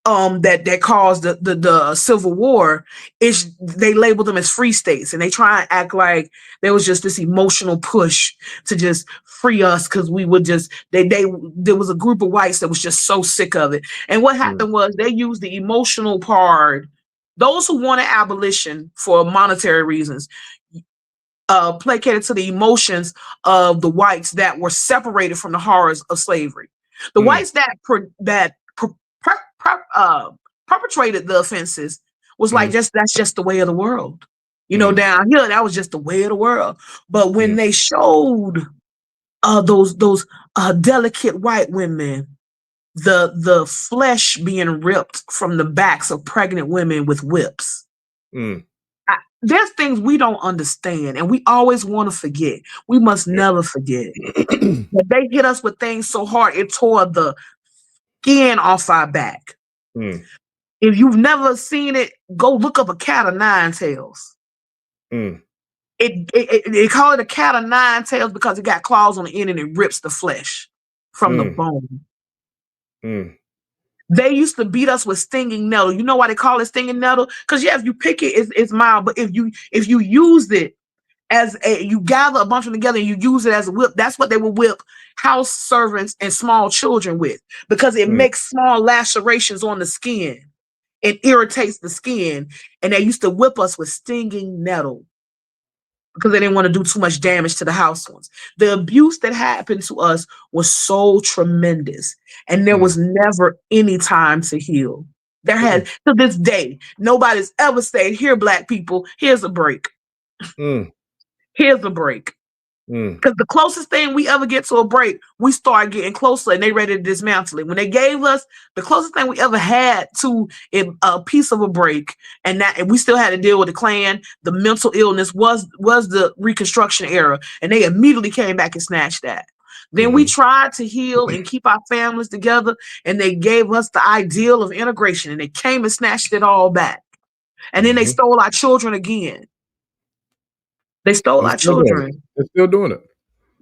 that caused the Civil War, they label them as free states, and they try and act like there was just this emotional push to just free us because we would just there was a group of whites that was just so sick of it. And what happened was they used the emotional part. Those who wanted abolition for monetary reasons placated to the emotions of the whites that were separated from the horrors of slavery. The whites that perpetrated the offenses was like, that's just the way of the world. You know, down here, that was just the way of the world. But when they showed those delicate white women, the flesh being ripped from the backs of pregnant women with whips, there's things we don't understand, and we always want to forget. We must never forget. But they hit us with things so hard, it tore the skin off our back. If you've never seen it, go look up a cat of nine tails. They call it a cat of nine tails because it got claws on the end and it rips the flesh from the bone. They used to beat us with stinging nettle. You know why they call it stinging nettle? Because if you pick it, it's mild. But if you use it you gather a bunch of them together and you use it as a whip, that's what they will whip house servants and small children with, because it makes small lacerations on the skin. It irritates the skin. And they used to whip us with stinging nettle because they didn't want to do too much damage to the house ones. The abuse that happened to us was so tremendous, and there was never any time to heal. There had, to this day, nobody's ever said, here, Black people, here's a break. Here's a break. Because the closest thing we ever get to a break, we start getting closer and they ready to dismantle it. When they gave us the closest thing we ever had to a piece of a break, and we still had to deal with the Klan, the mental illness was the Reconstruction era, and they immediately came back and snatched that. Then we tried to heal and keep our families together, and they gave us the ideal of integration, and they came and snatched it all back. And then they stole our children again. They stole our children. They're still doing it.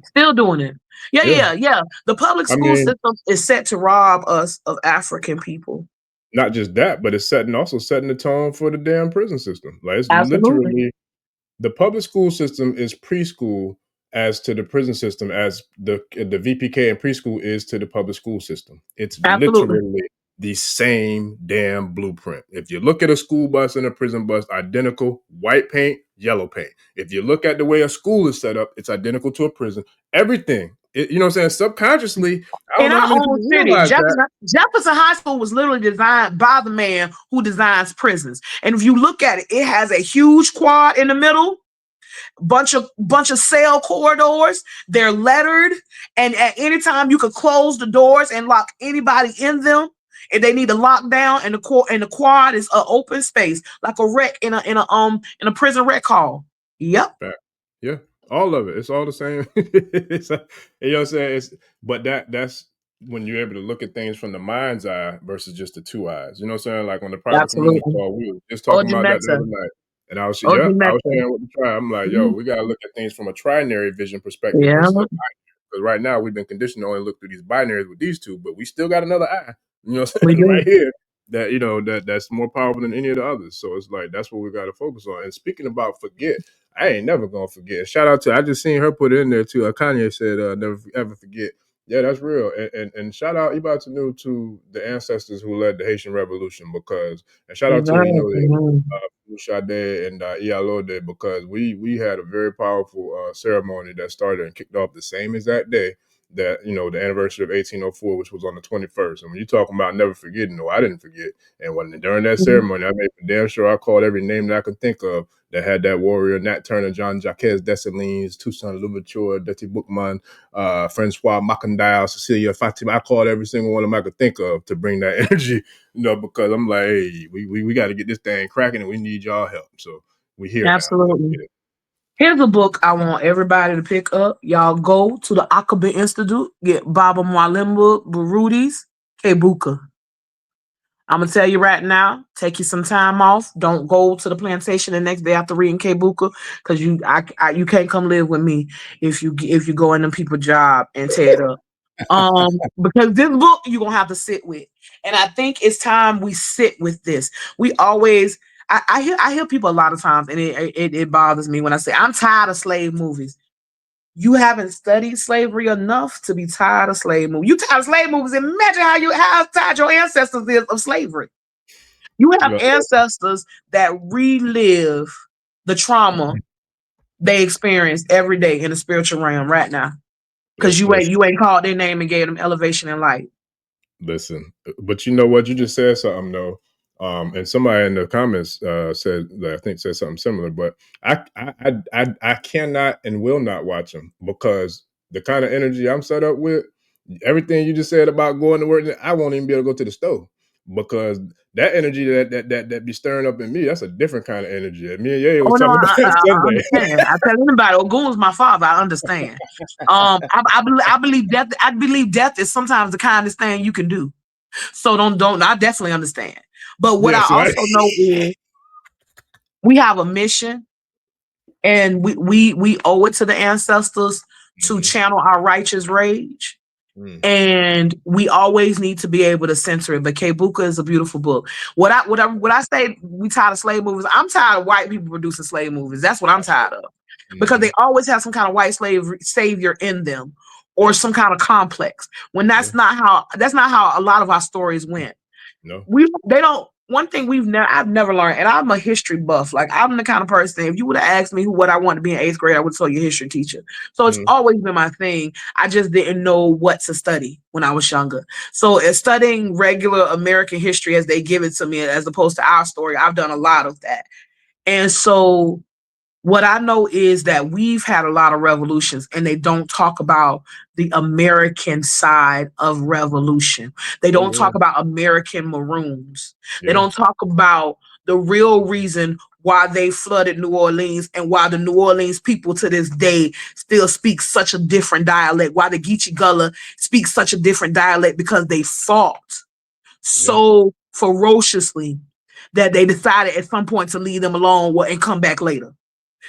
Still doing it. Yeah. The public school system is set to rob us of African people. Not just that, but it's also setting the tone for the damn prison system. Like, it's literally, the public school system is preschool as to the prison system as the VPK and preschool is to the public school system. It's literally the same damn blueprint. If you look at a school bus and a prison bus, identical, white paint, yellow paint. If you look at the way a school is set up, it's identical to a prison. Everything. You know what I'm saying? Subconsciously, I don't know how many people realize that. Jefferson High School was literally designed by the man who designs prisons. And if you look at it, it has a huge quad in the middle, bunch of cell corridors. They're lettered, and at any time you could close the doors and lock anybody in them. If they need to lock down, and the quad is an open space, like a rec in a prison rec hall. Yep. Yeah, all of it. It's all the same. You know what I'm saying? But that's when you're able to look at things from the mind's eye versus just the two eyes. You know what I'm saying? Like when the private community call, we were just talking about that the other night. And I was sharing with the tribe. I'm like, yo, we gotta look at things from a trinary vision perspective. Because right now we've been conditioned to only look through these binaries with these two, but we still got another eye. You know what I'm saying? Right here. That, you know, that's more powerful than any of the others. So it's like, that's what we got to focus on. And speaking about forget, I ain't never gonna forget. Shout out to, I just seen her put it in there too. Kanye said, never ever forget. Yeah, that's real. And shout out Ibatanu to the ancestors who led the Haitian Revolution, because, and shout out to Sade and Iya Olomi, because we had a very powerful ceremony that started and kicked off the same exact day that, you know, the anniversary of 1804, which was on the 21st. And when you're talking about never forgetting, no, I didn't forget. And when during that ceremony, I made damn sure I called every name that I could think of that had that warrior: Nat Turner, John Jacques Dessalines, Toussaint Louverture, Detty Bookman, Francois Macandile, Cecilia Fatima. I called every single one of them I could think of to bring that energy, you know, because I'm like, hey, we got to get this thing cracking and we need y'all help. So we here now. Absolutely. Here's a book I want everybody to pick up. Y'all go to the Akaba Institute, get Baba Mwalimba Barudi's Kebuka. I'm going to tell you right now, take you some time off. Don't go to the plantation the next day after reading Kebuka, because you can't come live with me if you go in them people's job and tear it up. Because this book you're going to have to sit with. And I think it's time we sit with this. We always... I hear people a lot of times, and it bothers me when I say, I'm tired of slave movies. You haven't studied slavery enough to be tired of slave movies. You tired of slave movies. Imagine how tired your ancestors is of slavery. You have ancestors that relive the trauma they experience every day in the spiritual realm right now. Because you ain't called their name and gave them elevation in life. Listen, but you know what? You just said something though. And somebody in the comments said something similar, but I cannot and will not watch them because the kind of energy I'm set up with, everything you just said about going to work, I won't even be able to go to the store because that energy that be stirring up in me, that's a different kind of energy. Me and Ye was talking about that Sunday. Understand. I tell anybody, Ogun was my father. I understand. I believe death. I believe death is sometimes the kindest thing you can do. So don't. I definitely understand. But what I also know is we have a mission, and we owe it to the ancestors to channel our righteous rage. And we always need to be able to censor it. But Kebuka is a beautiful book. What I say, we tired of slave movies. I'm tired of white people producing slave movies. That's what I'm tired of. Because they always have some kind of white slave savior in them, or some kind of complex. When that's not how a lot of our stories went. No. One thing I've never learned, and I'm a history buff. Like, I'm the kind of person, if you would have asked me what I wanted to be in 8th grade, I would tell you history teacher. So it's always been my thing. I just didn't know what to study when I was younger. So studying regular American history as they give it to me, as opposed to our story, I've done a lot of that. And so what I know is that we've had a lot of revolutions, and they don't talk about the American side of revolution. They don't talk about American Maroons. They don't talk about the real reason why they flooded New Orleans, and why the New Orleans people to this day still speak such a different dialect, why the Geechee Gullah speaks such a different dialect, because they fought so ferociously that they decided at some point to leave them alone and come back later.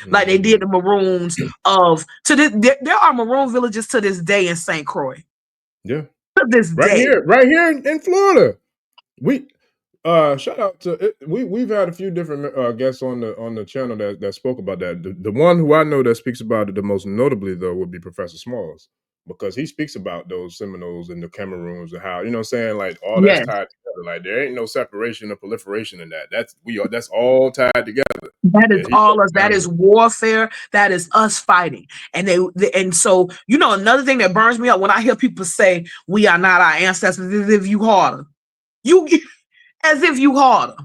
Like they did the Maroons there are Maroon villages to this day in St. Croix. Yeah. To this day. Right here in Florida. We shout out to we've had a few different guests on the channel that spoke about that. The one who I know that speaks about it the most notably though would be Professor Smalls, because he speaks about those Seminoles and the Cameroons and how, you know what I'm saying, like all that's tied together. Like there ain't no separation or proliferation in that. That's all tied together. That is all us. That is warfare. That is us fighting. And and so, you know, another thing that burns me up when I hear people say we are not our ancestors, as if you harder. As if you harder.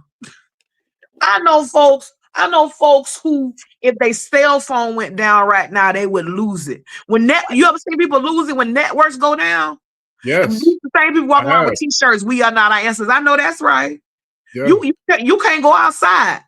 I know folks who, if their cell phone went down right now, they would lose it. You ever see people lose it when networks go down? Yes. The same people walking around with t-shirts, we are not our ancestors. I know that's right. Yeah. You can't go outside.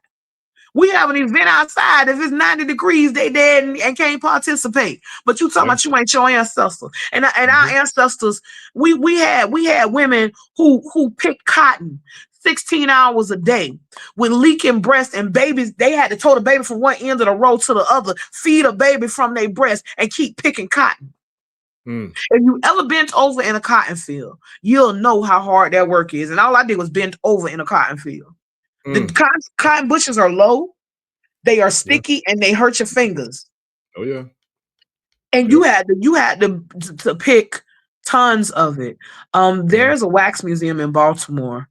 We have an event outside. If it's 90 degrees, they dead and can't participate. But you talking about you ain't your ancestors. And our ancestors, we had women who picked cotton 16 hours a day with leaking breasts and babies. They had to tow the baby from one end of the road to the other, feed a baby from their breast, and keep picking cotton. If you ever bent over in a cotton field, you'll know how hard that work is. And all I did was bend over in a cotton field. The cotton bushes are low, they are sticky, and they hurt your fingers. Oh yeah. And you had to pick tons of it. There's a wax museum in Baltimore,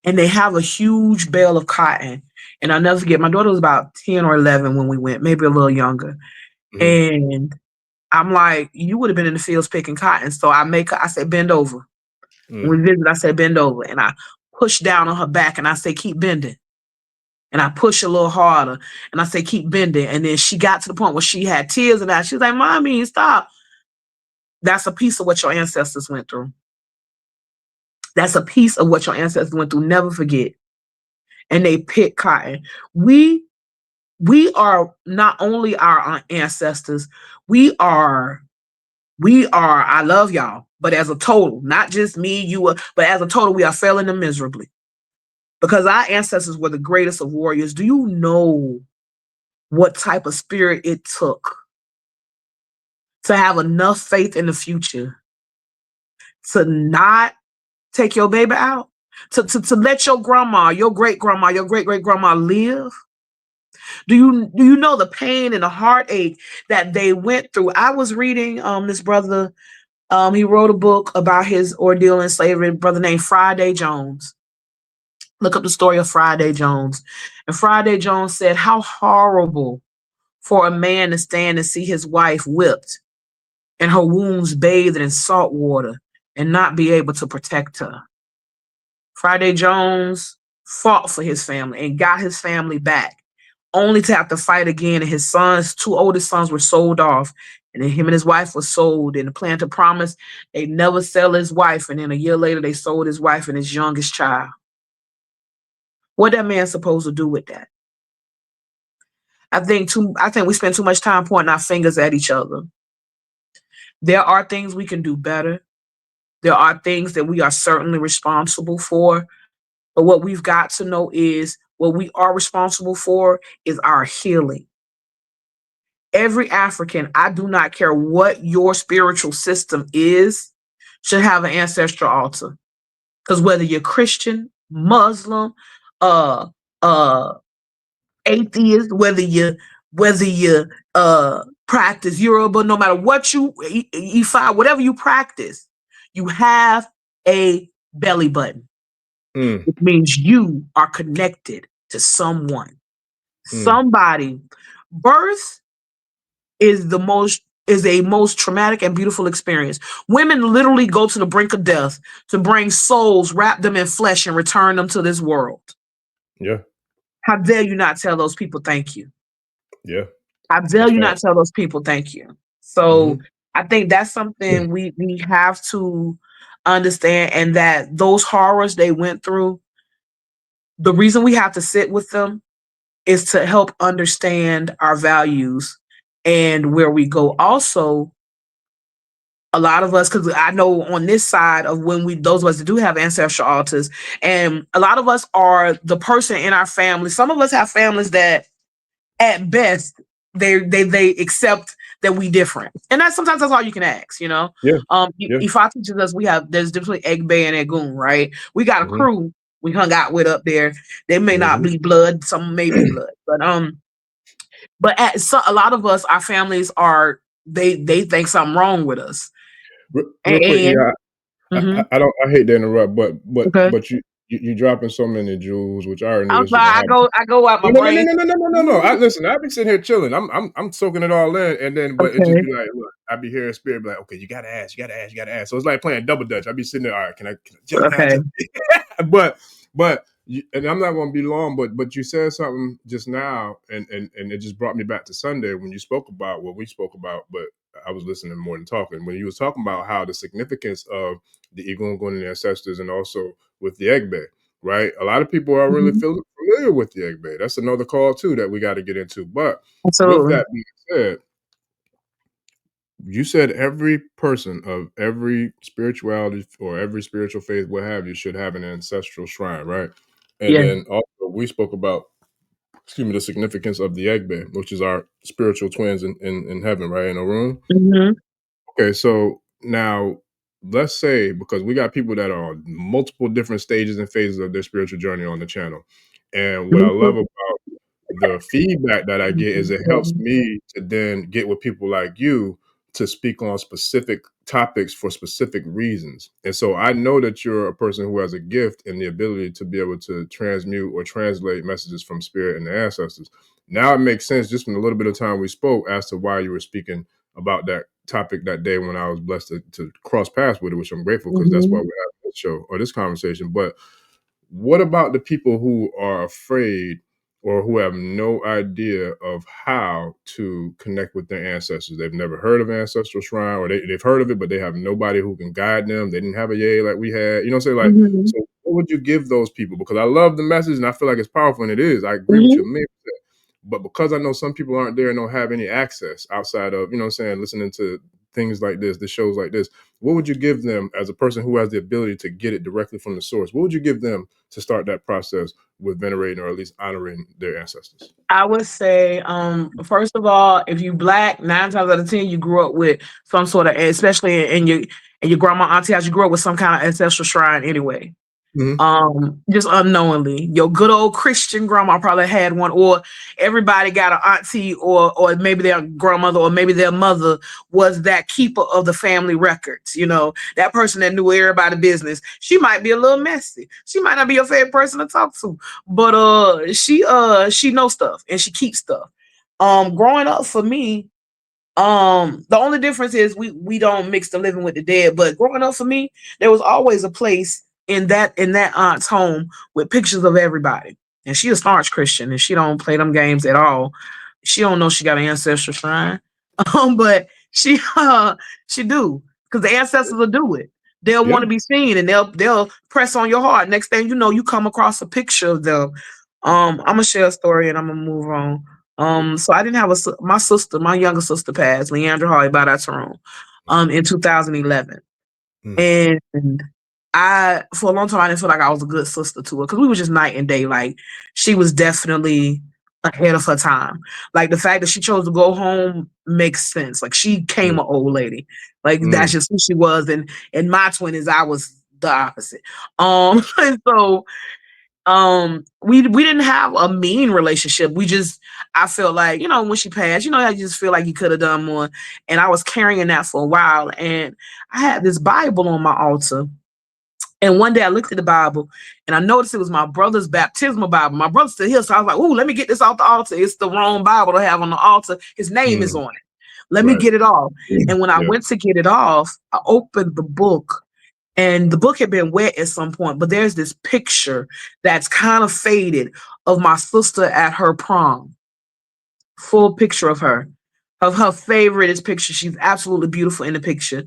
and they have a huge bale of cotton. And I'll never forget, my daughter was about 10 or 11 when we went, maybe a little younger. And I'm like, you would have been in the fields picking cotton. So I said, bend over. When we visit, I said, bend over. And I push down on her back and I say, keep bending. And I push a little harder and I say, keep bending. And then she got to the point where she had tears in her eyes. She's like, Mommy, stop. That's a piece of what your ancestors went through. That's a piece of what your ancestors went through. Never forget. And they pick cotton. We are not only our ancestors, we are, I love y'all, but as a total, not just me, you, but as a total, we are failing them miserably. Because our ancestors were the greatest of warriors. Do you know what type of spirit it took to have enough faith in the future to not take your baby out? To let your grandma, your great-grandma, your great-great-grandma live? Do you know the pain and the heartache that they went through? I was reading this brother, he wrote a book about his ordeal in slavery, a brother named Friday Jones. Look up the story of Friday Jones. And Friday Jones said, how horrible for a man to stand and see his wife whipped and her wounds bathed in salt water and not be able to protect her. Friday Jones fought for his family and got his family back, only to have to fight again. And his sons, 2 oldest sons, were sold off. And then him and his wife were sold. And the plan to promise they'd never sell his wife. And then a year later, they sold his wife and his youngest child. What that man supposed to do with that? I think we spend too much time pointing our fingers at each other. There are things we can do better. There are things that we are certainly responsible for. But what we've got to know is what we are responsible for is our healing. Every African, I do not care what your spiritual system is, should have an ancestral altar. Because whether you're Christian, Muslim, atheist, whether you practice Yoruba, no matter what you Ifa, whatever you practice, you have a belly button. It means you are connected to someone. Somebody. Birth is a most traumatic and beautiful experience. Women literally go to the brink of death to bring souls, wrap them in flesh, and return them to this world. Yeah. How dare you not tell those people thank you? Yeah. How dare you not tell those people thank you? So I think that's something we have to understand, and that those horrors they went through, the reason we have to sit with them is to help understand our values and where we go. Also, a lot of us, because I know on this side of those of us that do have ancestral altars, and a lot of us are the person in our family. Some of us have families that at best they accept that we different, and sometimes that's all you can ask, you know. Ifa teaches us there's different egg bay and egun, right? We got a crew we hung out with up there. They may not be blood, some may be blood, but a lot of us, our families are they think something wrong with us. Real quick, yeah, I hate to interrupt, but you dropping so many jewels, which I already knew. I go out my brain. No. Listen, I be sitting here chilling. I'm soaking it all in, and then it just be like, look, I be hearing spirit be like, okay, you gotta ask. So it's like playing double dutch. I be sitting there, all right, can I but and I'm not going to be long, but you said something just now, and it just brought me back to Sunday when you spoke about what we spoke about, but I was listening more than talking. When you was talking about how the significance of the Egungun and the ancestors, and also with the Egbe, right? A lot of people are really familiar with the Egbe. That's another call too that we got to get into. But with that being said, you said every person of every spirituality or every spiritual faith, what have you, should have an ancestral shrine, right? And then also we spoke about, the significance of the Egbe, which is our spiritual twins in heaven, right? In a room. Okay, so now let's say, because we got people that are on multiple different stages and phases of their spiritual journey on the channel. And what I love about the feedback that I get is it helps me to then get with people like you to speak on specific topics for specific reasons. And so I know that you're a person who has a gift and the ability to be able to transmute or translate messages from spirit and the ancestors. Now it makes sense just from a little bit of time we spoke as to why you were speaking about that topic that day when I was blessed to cross paths with it, which I'm grateful because that's why we're having this show or this conversation. But what about the people who are afraid or who have no idea of how to connect with their ancestors? They've never heard of Ancestral Shrine, or they've heard of it, but they have nobody who can guide them. They didn't have a yay like we had. You know what I'm saying? So what would you give those people? Because I love the message and I feel like it's powerful, and it is. I agree with you 1,000,000%. But because I know some people aren't there and don't have any access outside of, you know what I'm saying, listening to things like this, the shows like this, what would you give them as a person who has the ability to get it directly from the source? What would you give them to start that process with venerating or at least honoring their ancestors? I would say, first of all, if you Black, 9 times out of 10, you grew up with some sort of, especially in your grandma, auntie house, you grew up with some kind of ancestral shrine anyway. Just unknowingly. Your good old Christian grandma probably had one, or everybody got an auntie or maybe their grandmother or maybe their mother was that keeper of the family records. You know, that person that knew everybody's business. She might be a little messy. She might not be your favorite person to talk to, but she knows stuff and she keeps stuff. Growing up for me, the only difference is we don't mix the living with the dead, but growing up for me, there was always a place in that aunt's home with pictures of everybody. And she a staunch Christian and she don't play them games at all. She don't know she got an ancestral shrine. But she do, because the ancestors will do it. They'll want to be seen and they'll press on your heart. Next thing you know, you come across a picture of them. I'm gonna share a story and I'm gonna move on. So I didn't have my younger sister passed, Leandra Holly Badateron, in 2011. And for a long time, I didn't feel like I was a good sister to her because we were just night and day. Like, she was definitely ahead of her time. Like, the fact that she chose to go home makes sense. Like, she came an old lady. Like, that's just who she was. And in my 20s, I was the opposite. And so we didn't have a mean relationship. I felt like, when she passed, I just feel like you could have done more. And I was carrying that for a while. And I had this Bible on my altar. And one day I looked at the Bible and I noticed it was my brother's baptismal Bible. My brother's still here. So I was like, ooh, let me get this off the altar. It's the wrong Bible to have on the altar. His name is on it. Let me get it off. And when I went to get it off, I opened the book. And the book had been wet at some point, but there's this picture that's kind of faded of my sister at her prom. Full picture of her. Of her favorite picture. She's absolutely beautiful in the picture.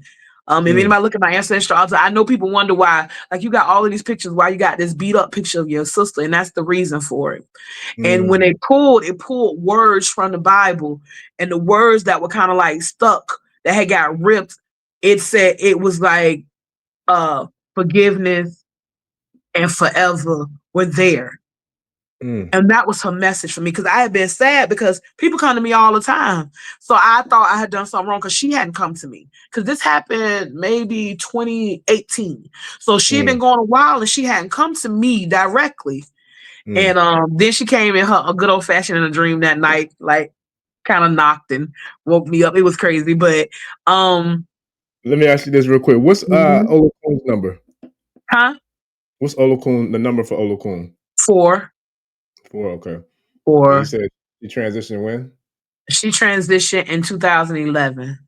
If anybody look at my ancestral altar, I know people wonder why, like, you got all of these pictures, why you got this beat up picture of your sister, and that's the reason for it. And when it pulled words from the Bible, and the words that were kind of like stuck, that had got ripped, it said, it was like, forgiveness and forever were there. And that was her message for me, because I had been sad because people come to me all the time. So I thought I had done something wrong because she hadn't come to me. Because this happened maybe 2018. So she had been going a while and she hadn't come to me directly. And then she came in a good old fashioned in a dream that night, like kind of knocked and woke me up. It was crazy. But let me ask you this real quick. What's Olokun's number? Huh? What's Olokun, the number for Olokun? 4. 4, okay. 4. And you said she transitioned when? She transitioned in 2011.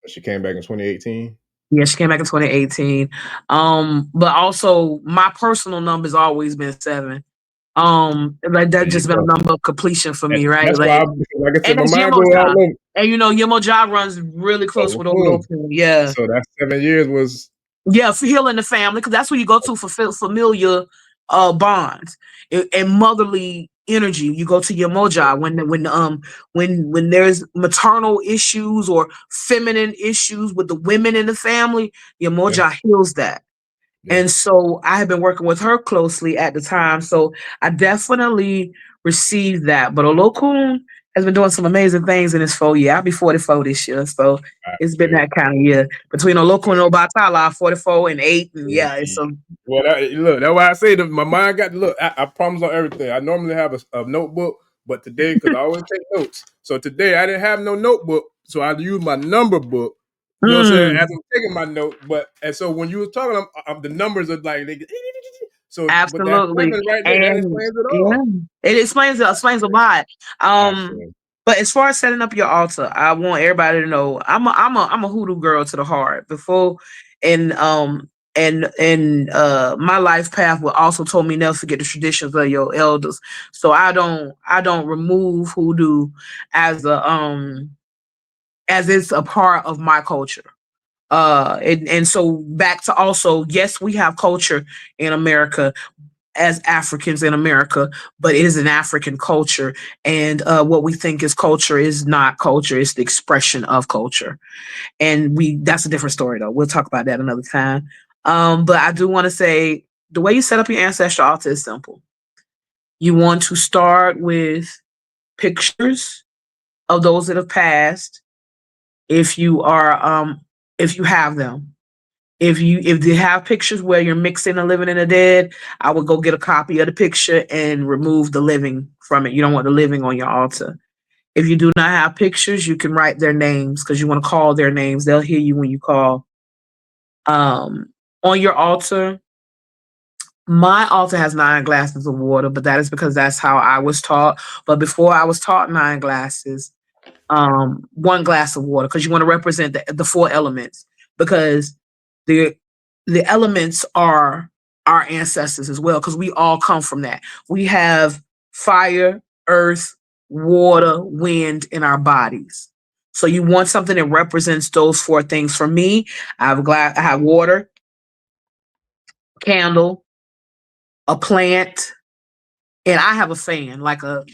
She came back in 2018? Yeah, she came back in 2018. But also my personal number's always been 7. Like, that's just been a number of completion for me, right? That's like, why like I said, and my it's mind Yemo's goes job. all over. And Yemo job runs really close with Olokun. Yeah. So that 7 years was. Yeah, for healing the family, because that's where you go to for familiar bonds and motherly energy. You go to your moja when there's maternal issues or feminine issues with the women in the family, your moja heals that. And so I have been working with her closely at the time. So I definitely received that. But Olokun has been doing some amazing things in this 4 year. I'll be 44 this year. So it's been that kind of year. Between Olokun and Obatala, 44 and 8. And it's a. Well, look, that's why I say that my mind got, look, I promise on everything. I normally have a notebook, but today, because I always take notes. So today I didn't have no notebook. So I used my number book. You know what I'm saying? As I'm taking my note, and so when you were talking, the numbers are like, so Absolutely. but that right there, that explains it all. Yeah, it explains a lot. But as far as setting up your altar, I want everybody to know I'm a hoodoo girl to the heart. Before and my life path will also told me never forget the traditions of your elders. So I don't remove hoodoo as as it's a part of my culture. And so back to also, yes, we have culture in America as Africans in America, but it is an African culture. And what we think is culture is not culture, it's the expression of culture. And that's a different story though. We'll talk about that another time. But I do want to say the way you set up your ancestral altar is simple. You want to start with pictures of those that have passed if you have them. If you have pictures where you're mixing the living and the dead, I would go get a copy of the picture and remove the living from it. You don't want the living on your altar. If you do not have pictures, you can write their names because you want to call their names. They'll hear you when you call. On your altar, my altar has 9 glasses of water, but that is because that's how I was taught. But before I was taught 9 glasses, 1 glass of water, because you want to represent the 4 elements, because the elements are our ancestors as well, because we all come from that. We have fire, earth, water, wind in our bodies. So you want something that represents those 4 things. For me, I have water, candle, a plant, and I have a fan,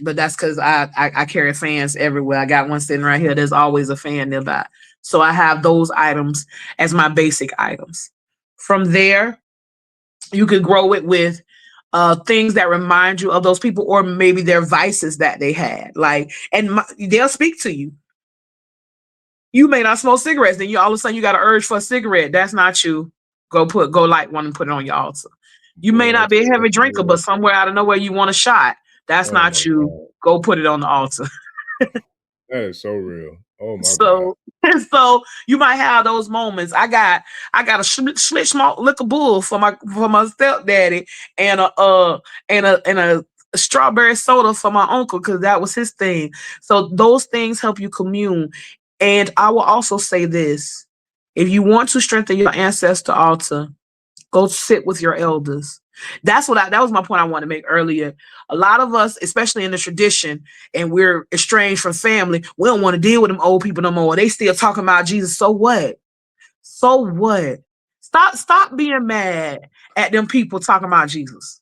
but that's because I carry fans everywhere. I got one sitting right here. There's always a fan nearby. So I have those items as my basic items. From there, you could grow it with things that remind you of those people, or maybe their vices that they had. They'll speak to you. You may not smoke cigarettes, then you all of a sudden you got an urge for a cigarette. That's not you. Go light one and put it on your altar. You may not be a heavy drinker, but somewhere out of nowhere you want a shot. That's not you. God. Go put it on the altar. That is so real. Oh my God. So you might have those moments. I got a small liquor bull for my stepdaddy, and a strawberry soda for my uncle, because that was his thing. So those things help you commune. And I will also say this: if you want to strengthen your ancestor altar, go sit with your elders. That was my point I wanted to make earlier. A lot of us, especially in the tradition, and we're estranged from family, we don't want to deal with them old people no more. They still talking about Jesus. So what? So what? Stop being mad at them people talking about Jesus.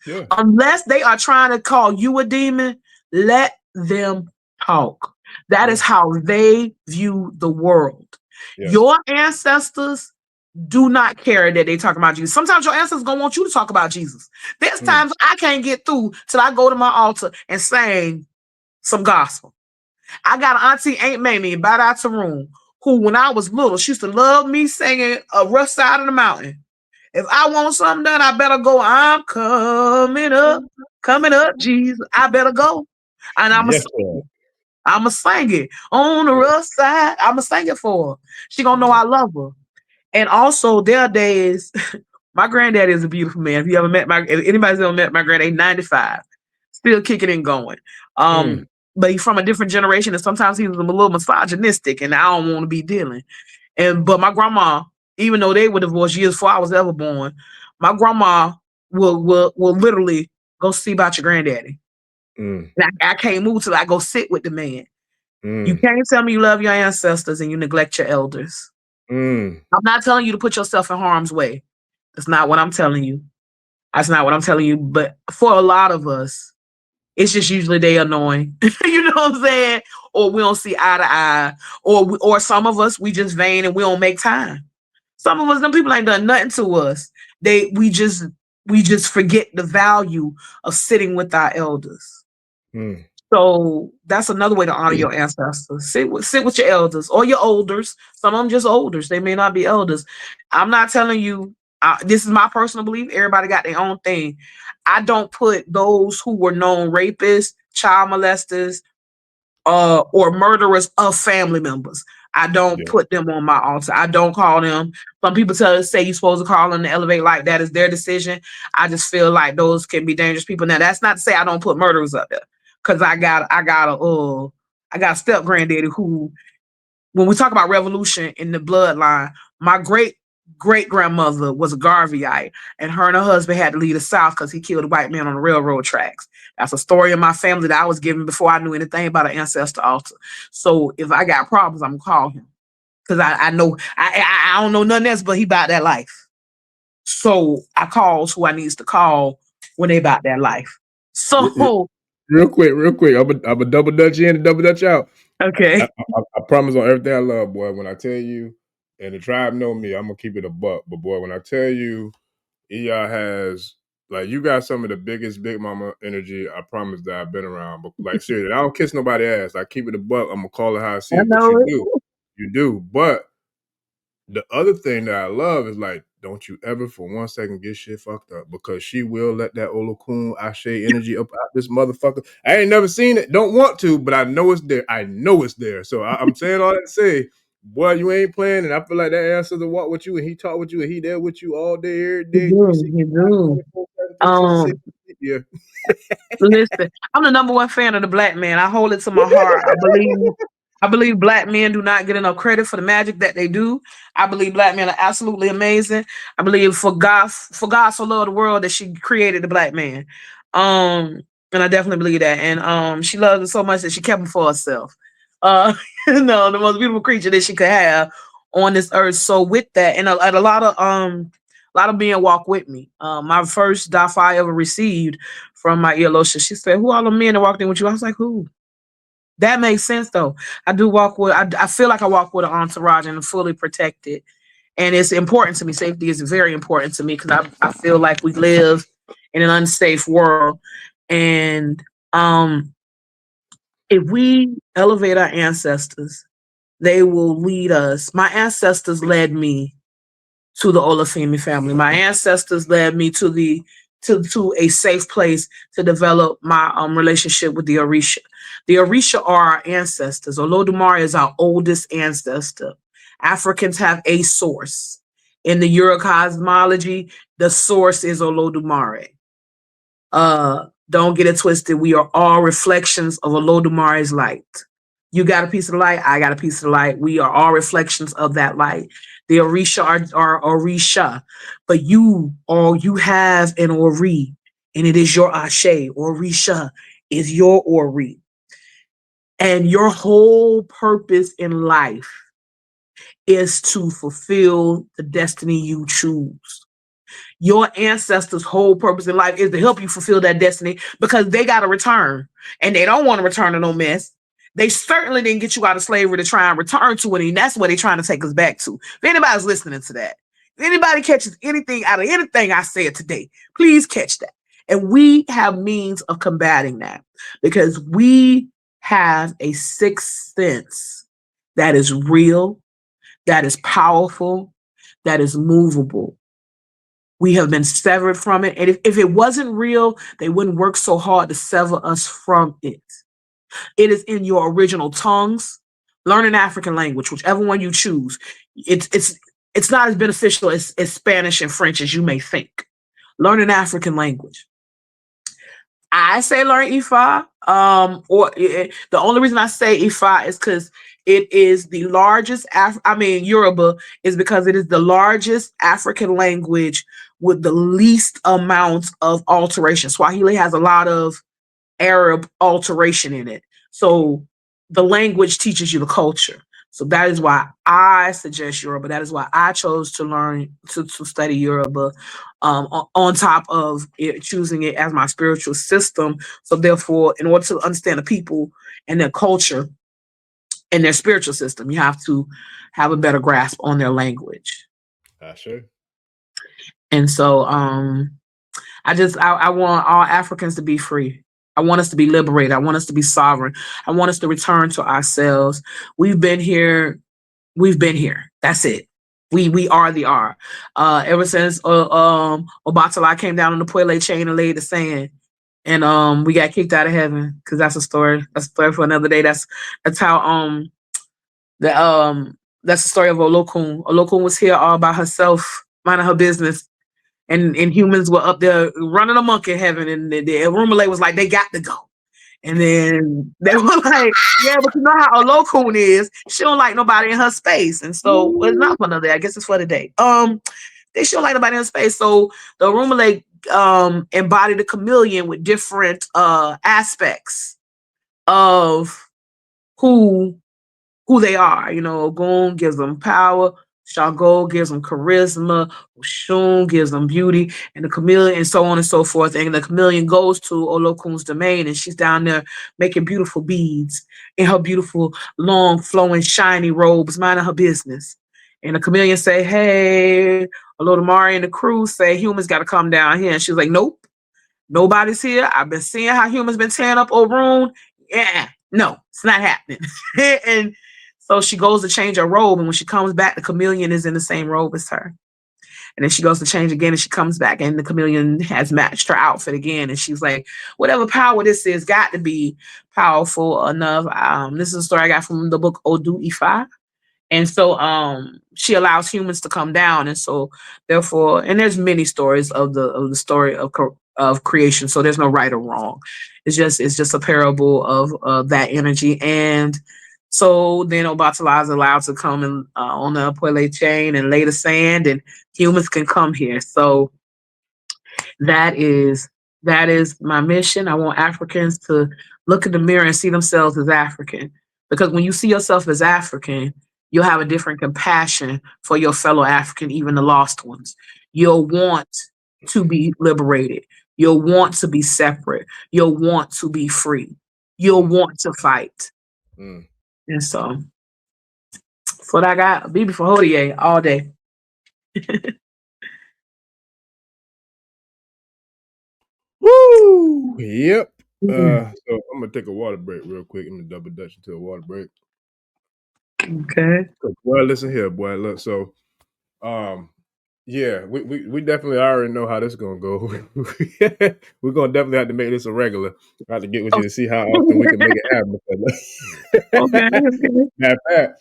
Yeah. Unless they are trying to call you a demon, let them talk. That is how they view the world. Yes. Your ancestors do not care that they talk about Jesus. Sometimes your ancestors gonna want you to talk about Jesus. There's times I can't get through till I go to my altar and sing some gospel. I got an auntie, Aunt Mamie, in Badatta Room, who when I was little, she used to love me singing A Rough Side of the Mountain. If I want something done, I better go. I'm coming up, Jesus. I better go. And I'm a sing it on the rough side. I'm a sing it for her. She gonna know I love her. And also, there are days. My granddaddy is a beautiful man. If anybody's ever met my granddad, 95, still kicking and going. But he's from a different generation, and sometimes he was a little misogynistic, and I don't want to be dealing. But my grandma, even though they were divorced years before I was ever born, my grandma will literally go see about your granddaddy. I can't move till I go sit with the man. You can't tell me you love your ancestors and you neglect your elders. I'm not telling you to put yourself in harm's way. That's not what I'm telling you. That's not what I'm telling you. But for a lot of us, it's just usually they annoying. You know what I'm saying? Or we don't see eye to eye. Or some of us, we just vain and we don't make time. Some of us, them people ain't done nothing to us. We just forget the value of sitting with our elders. So that's another way to honor your ancestors. Sit with your elders or your olders. Some of them just olders. They may not be elders. I'm not telling you. This is my personal belief. Everybody got their own thing. I don't put those who were known rapists, child molesters, or murderers of family members. I don't put them on my altar. I don't call them. Some people say you're supposed to call them to elevate like that is their decision. I just feel like those can be dangerous people. Now, that's not to say I don't put murderers up there, because I got a I got a step granddaddy who, when we talk about revolution in the bloodline, my great grandmother was a Garveyite, and her husband had to leave the South because he killed a white man on the railroad tracks. That's a story in my family that I was given before I knew anything about an ancestor altar. So if I got problems, I'm gonna call him, because I know I don't know nothing else, but he about that life. So I calls who I needs to call when they about that life. So real quick, I'm a double dutch in and double dutch out. okay. I promise on everything I love, boy. When I tell you, and the tribe know me, I'm gonna keep it a buck. But boy, when I tell you, Iya has, like, you got some of the biggest big mama energy, I promise, that I've been around. But like, seriously, I don't kiss nobody ass. I keep it a buck. I'm gonna call it how I see it. But know you do. But the other thing that I love is, like, don't you ever for 1 second get shit fucked up, because she will let that Olokun Ashe energy up out this motherfucker. I ain't never seen it, don't want to, but I know it's there. I know it's there. So I'm saying all that to say, boy, you ain't playing, and I feel like that ancestor walk with you, and he talk with you, and he there with you all day, every day, You do. 365, yeah. Listen, I'm the number one fan of the black man. I hold it to my heart. I believe black men do not get enough credit for the magic that they do. I believe black men are absolutely amazing. I believe for God so loved the world that she created the black man. And I definitely believe that. And she loves him so much that she kept him for herself. The most beautiful creature that she could have on this earth. So with that, and a lot of men walk with me. My first dafa I ever received from my Iya Olorisha, she said, "Who all the men that walked in with you?" I was like, "Who?" That makes sense though. I do walk with. I feel like I walk with an entourage and I'm fully protected, and it's important to me. Safety is very important to me because I feel like we live in an unsafe world, and if we elevate our ancestors, they will lead us. My ancestors led me to the Olafemi family. My ancestors led me to a safe place to develop my relationship with the Orisha. The Orisha are our ancestors. Olodumare is our oldest ancestor. Africans have a source. In the Eurocosmology, the source is Olodumare. Don't get it twisted. We are all reflections of Olodumare's light. You got a piece of light, I got a piece of light. We are all reflections of that light. The Orisha are Orisha, but you have an Ori, and it is your Ashe. Orisha is your Ori. And your whole purpose in life is to fulfill the destiny you choose. Your ancestors' whole purpose in life is to help you fulfill that destiny, because they got to return, and they don't want to return to no mess. They certainly didn't get you out of slavery to try and return to it, and that's what they're trying to take us back to. If anybody's listening to that, if anybody catches anything out of anything I said today, please catch that. And we have means of combating that, because we have a sixth sense that is real, that is powerful, that is movable. We have been severed from it. And if it wasn't real, they wouldn't work so hard to sever us from it. It is in your original tongues. Learn an African language, whichever one you choose. It's not as beneficial as Spanish and French as you may think. Learn an African language. I say learn Ifa. The only reason I say Ifa is because it is the largest. Yoruba is because it is the largest African language with the least amount of alteration. Swahili has a lot of Arab alteration in it. So the language teaches you the culture. So that is why I suggest Yoruba. That is why I chose to learn to study Yoruba, on top of choosing it as my spiritual system. So therefore, in order to understand the people and their culture and their spiritual system, you have to have a better grasp on their language. Sure. And so I want all Africans to be free. I want us to be liberated. I want us to be sovereign. I want us to return to ourselves. We've been here. That's it. We are the R. Ever since Obatala came down on the Pele chain and laid the sand, and we got kicked out of heaven, because that's a story. That's a story for another day. That's how that's the story of Olokun. Olokun was here all by herself, minding her business. And humans were up there running amok in heaven, and the Rumale was like, they got to go. And then they were like, yeah, but you know how Olokun is. She don't like nobody in her space. And so it's not for another day. I guess it's for the day. She don't like nobody in her space. So the Rumale embodied the chameleon with different aspects of who they are. You know, Ogun gives them power, Shango gives them charisma, Oshun gives them beauty, and the chameleon, and so on and so forth. And the chameleon goes to Olokun's domain, and she's down there making beautiful beads in her beautiful, long, flowing, shiny robes, minding her business. And the chameleon say, hey, Olodumare and the crew say humans got to come down here. And she's like, nope, nobody's here. I've been seeing how humans been tearing up Orun. Yeah, no, it's not happening. And so she goes to change her robe, and when she comes back, the chameleon is in the same robe as her. And then she goes to change again, and she comes back, and the chameleon has matched her outfit again. And she's like, whatever power this is, got to be powerful enough. This is a story I got from the book Odu Ifa. And so she allows humans to come down. And so therefore, and there's many stories of the story of creation. So there's no right or wrong. It's just a parable of that energy. And so then Obatala is allowed to come in, on the Apole chain and lay the sand, and humans can come here. So that is my mission. I want Africans to look in the mirror and see themselves as African. Because when you see yourself as African, you'll have a different compassion for your fellow African, even the lost ones. You'll want to be liberated. You'll want to be separate. You'll want to be free. You'll want to fight. And so that's what I got. Bibi for Hodie all day. Woo! Yep. So I'm gonna take a water break real quick. I'm gonna double dutch into a water break. Okay. Boy, listen here, boy. Look, so yeah, we definitely already know how this is gonna go. We're gonna definitely have to make this a regular. I have to get with you to see how often we can make it happen. Okay. Matter of fact,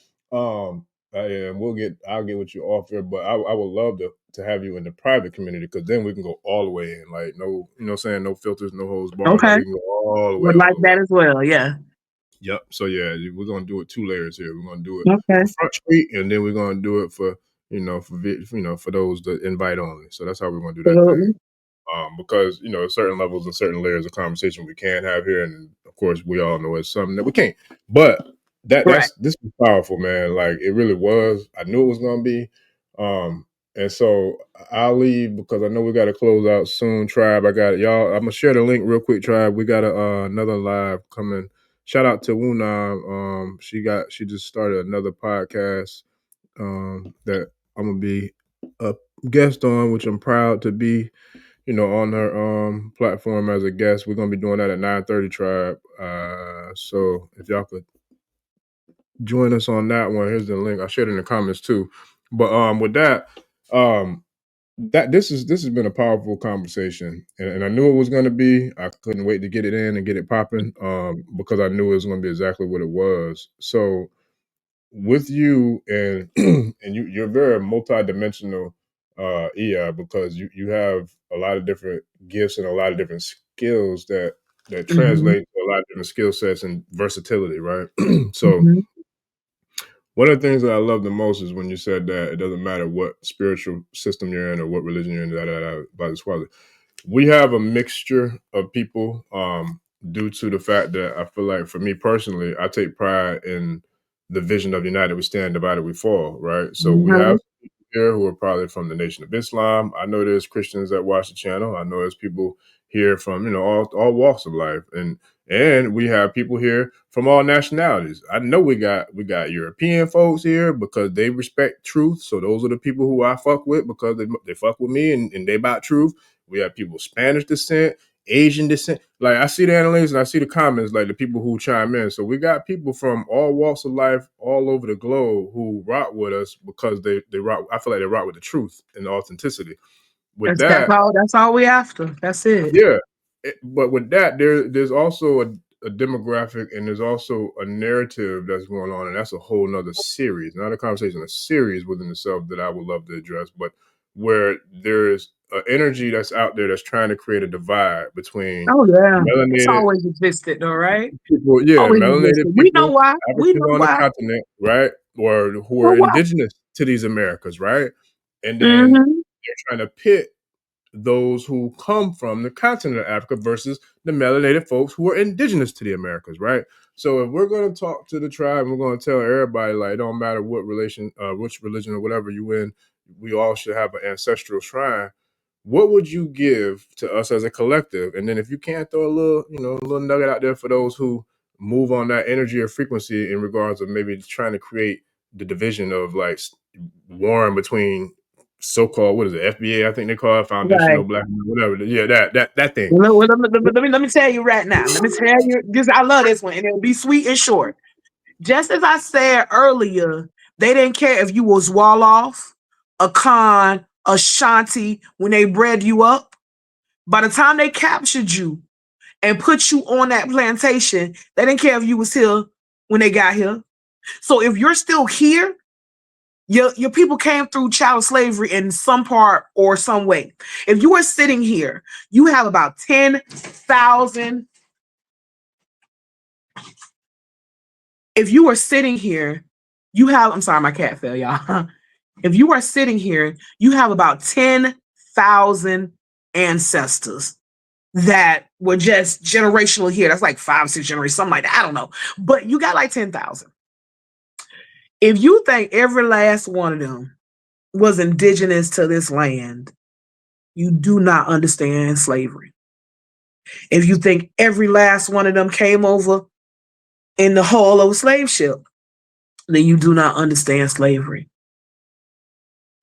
I'll get with you off there, but I would love to have you in the private community, because then we can go all the way in, like no, you know what I'm saying, no filters, no holds barred. Okay. Like, we can go all the way. Would like that as well, yeah. Yep. So yeah, we're gonna do it 2 layers here. We're gonna do it Okay. for Front Street, and then we're gonna do it for for those that invite only. So that's how we're gonna do that thing. Because certain levels and certain layers of conversation we can have here, and of course we all know it's something that we can't. But this was powerful, man. Like, it really was. I knew it was gonna be. And so I'll leave because I know we got to close out soon. Tribe, I got it, y'all. I'm gonna share the link real quick. Tribe, we got another live coming. Shout out to Wuna. She just started another podcast that I'm gonna be a guest on, which I'm proud to be, on her platform as a guest. We're gonna be doing that at 9:30, Tribe. So if y'all could join us on that one, here's the link. I shared it in the comments too. But with that, this has been a powerful conversation, and I knew it was going to be. I couldn't wait to get it in and get it popping, because I knew it was going to be exactly what it was. So with you, and and you're very multidimensional, Iya, because you have a lot of different gifts and a lot of different skills that translate to a lot of different skill sets and versatility, right? So one of the things that I love the most is when you said that it doesn't matter what spiritual system you're in or what religion you're in, by the Swahili. We have a mixture of people, due to the fact that I feel like, for me personally, I take pride in the vision of United We Stand, Divided We Fall, right? So we have people here who are probably from the Nation of Islam. I know there's Christians that watch the channel. I know there's people here from, all walks of life. And we have people here from all nationalities. I know we got European folks here because they respect truth. So those are the people who I fuck with, because they fuck with me and they about truth. We have people of Spanish descent, Asian descent. Like, I see the analytics and I see the comments, like the people who chime in. So we got people from all walks of life, all over the globe, who rock with us because they rock. I feel like they rock with the truth and the authenticity. With That's all we after. That's it. Yeah. But with that, there's also a demographic, and there's also a narrative that's going on, and that's a whole nother series, not a conversation, a series within itself that I would love to address. But where there's an energy that's out there that's trying to create a divide between It's melanated always existed though, right? people, melanated We know people, why. Africans on the continent, right? Or who are indigenous to these Americas, right? And then they're trying to pit those who come from the continent of Africa versus the melanated folks who are indigenous to the Americas, right? So if we're going to talk to the tribe, we're going to tell everybody, like, it don't matter what which religion or whatever you in, we all should have an ancestral shrine. What would you give to us as a collective? And then if you can't throw a little nugget out there for those who move on that energy or frequency in regards of maybe trying to create the division of like warring between so-called, what is it, FBA, I think they call it, foundational black, whatever. Yeah, that thing. Well, let me tell you right now. Let me tell you this. I love this one, and it'll be sweet and short. Just as I said earlier, they didn't care if you was Wolof, Akan, Ashanti when they bred you up. By the time they captured you and put you on that plantation, they didn't care if you was here when they got here. So if you're still here, your people came through chattel slavery in some part or some way. If you are sitting here, you have about 10,000. If you are sitting here, you have, I'm sorry, my cat fell, y'all. If you are sitting here, you have about 10,000 ancestors that were just generational here. That's like 5, 6 generations, something like that. I don't know. But you got like 10,000. If you think every last one of them was indigenous to this land, you do not understand slavery. If you think every last one of them came over in the hull of a slave ship, then you do not understand slavery.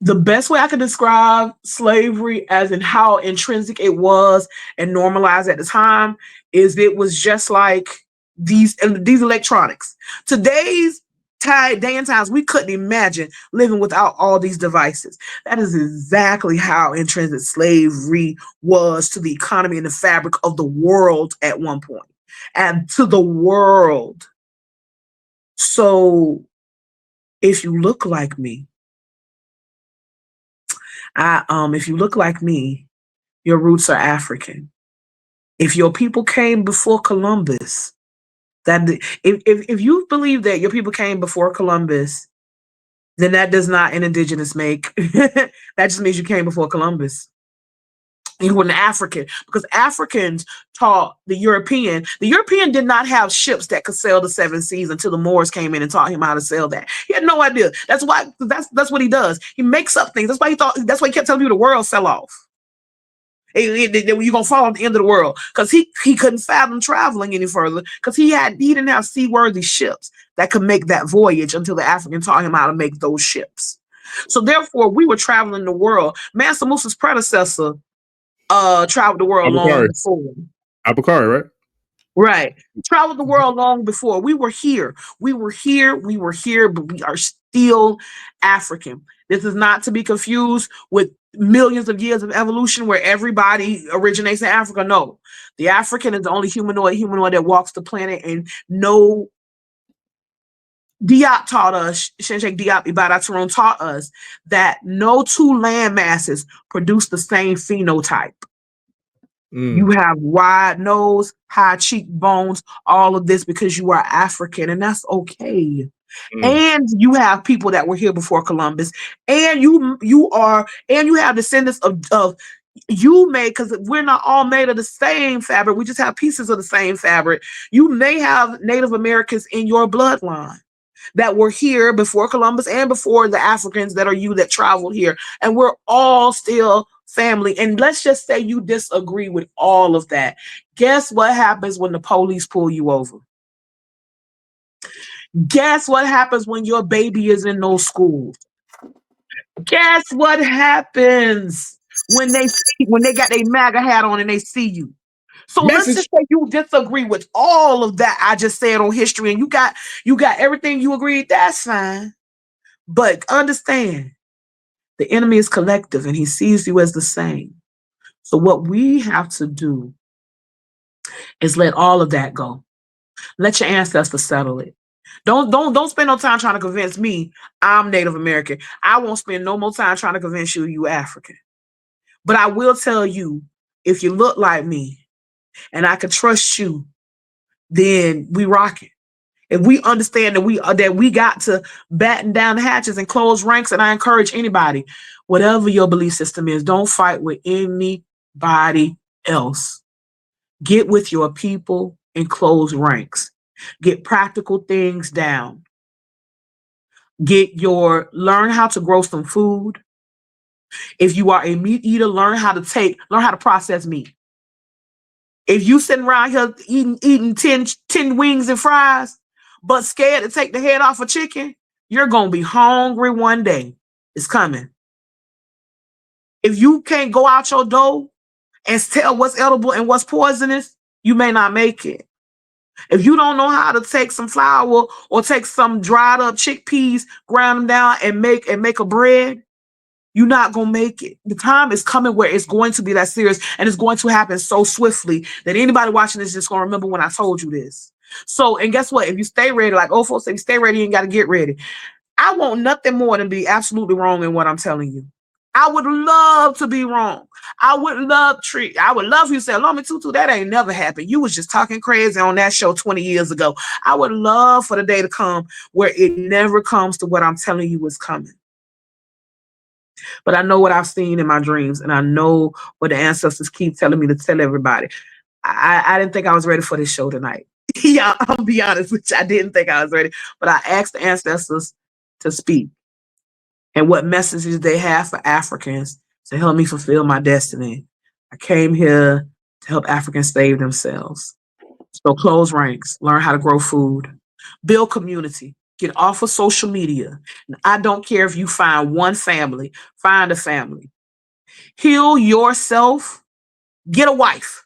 The best way I can describe slavery as in how intrinsic it was and normalized at the time is it was just like these electronics. Today's day and times, we couldn't imagine living without all these devices. That is exactly how intrinsic slavery was to the economy and the fabric of the world at one point, and to the world. So if you look like me, if you look like me, your roots are African. If your people came before Columbus, that if you believe that your people came before Columbus, then that does not an indigenous make. That just means you came before Columbus. You were an African, because Africans taught the European. The European did not have ships that could sail the 7 seas until the Moors came in and taught him how to sail that. He had no idea. That's why. That's what he does. He makes up things. That's why he thought. That's why he kept telling you the world fell off. You're gonna fall at the end of the world, because he couldn't fathom traveling any further, because he didn't have seaworthy ships that could make that voyage until the African taught him how to make those ships. So therefore, we were traveling the world. Mansa Musa's predecessor traveled the world long before. Abukari, right? Right. Traveled the world long before. We were here, but we are still African. This is not to be confused with millions of years of evolution where everybody originates in Africa. No. The African is the only humanoid that walks the planet, and no Diop taught us, Shenshek Diop Ibada taught us that no two land masses produce the same phenotype. You have wide nose, high cheekbones, all of this because you are African, and that's okay. And you have people that were here before Columbus, and you have descendants of you made, because we're not all made of the same fabric. We just have pieces of the same fabric. You may have Native Americans in your bloodline that were here before Columbus and before the Africans that traveled here, and we're all still family. And let's just say you disagree with all of that. Guess what happens when the police pull you over? Guess what happens when your baby is in those schools? Guess what happens when they got their MAGA hat on and they see you? So let's just say you disagree with all of that I just said on history, and you got everything you agreed. That's fine, but understand the enemy is collective, and he sees you as the same. So what we have to do is let all of that go. Let your ancestors settle it. Don't spend no time trying to convince me I'm Native American. I won't spend no more time trying to convince you African. But I will tell you, if you look like me and I can trust you, then we rock it. If we understand that we got to batten down the hatches and close ranks, and I encourage anybody, whatever your belief system is, don't fight with anybody else. Get with your people and close ranks. Get practical things down. Learn how to grow some food. If you are a meat eater, learn how to process meat. If you sitting around here eating 10 wings and fries, but scared to take the head off a chicken, you're going to be hungry one day. It's coming. If you can't go out your door and tell what's edible and what's poisonous, you may not make it. If you don't know how to take some flour or take some dried up chickpeas, grind them down and make a bread, you're not going to make it. The time is coming where it's going to be that serious, and it's going to happen so swiftly that anybody watching this is just going to remember when I told you this. So, and guess what? If you stay ready, like old folks say, if you stay ready, you ain't got to get ready. I want nothing more than be absolutely wrong in what I'm telling you. I would love to be wrong. I would love you to say, Olomi Tutu, that ain't never happened. You was just talking crazy on that show 20 years ago. I would love for the day to come where it never comes to what I'm telling you is coming. But I know what I've seen in my dreams, and I know what the ancestors keep telling me to tell everybody. I didn't think I was ready for this show tonight. Yeah, I'll be honest with you. I didn't think I was ready. But I asked the ancestors to speak and what messages they have for Africans to help me fulfill my destiny. I came here to help Africans save themselves. So close ranks, learn how to grow food, build community, get off of social media. And I don't care if you find one family, find a family. Heal yourself, get a wife.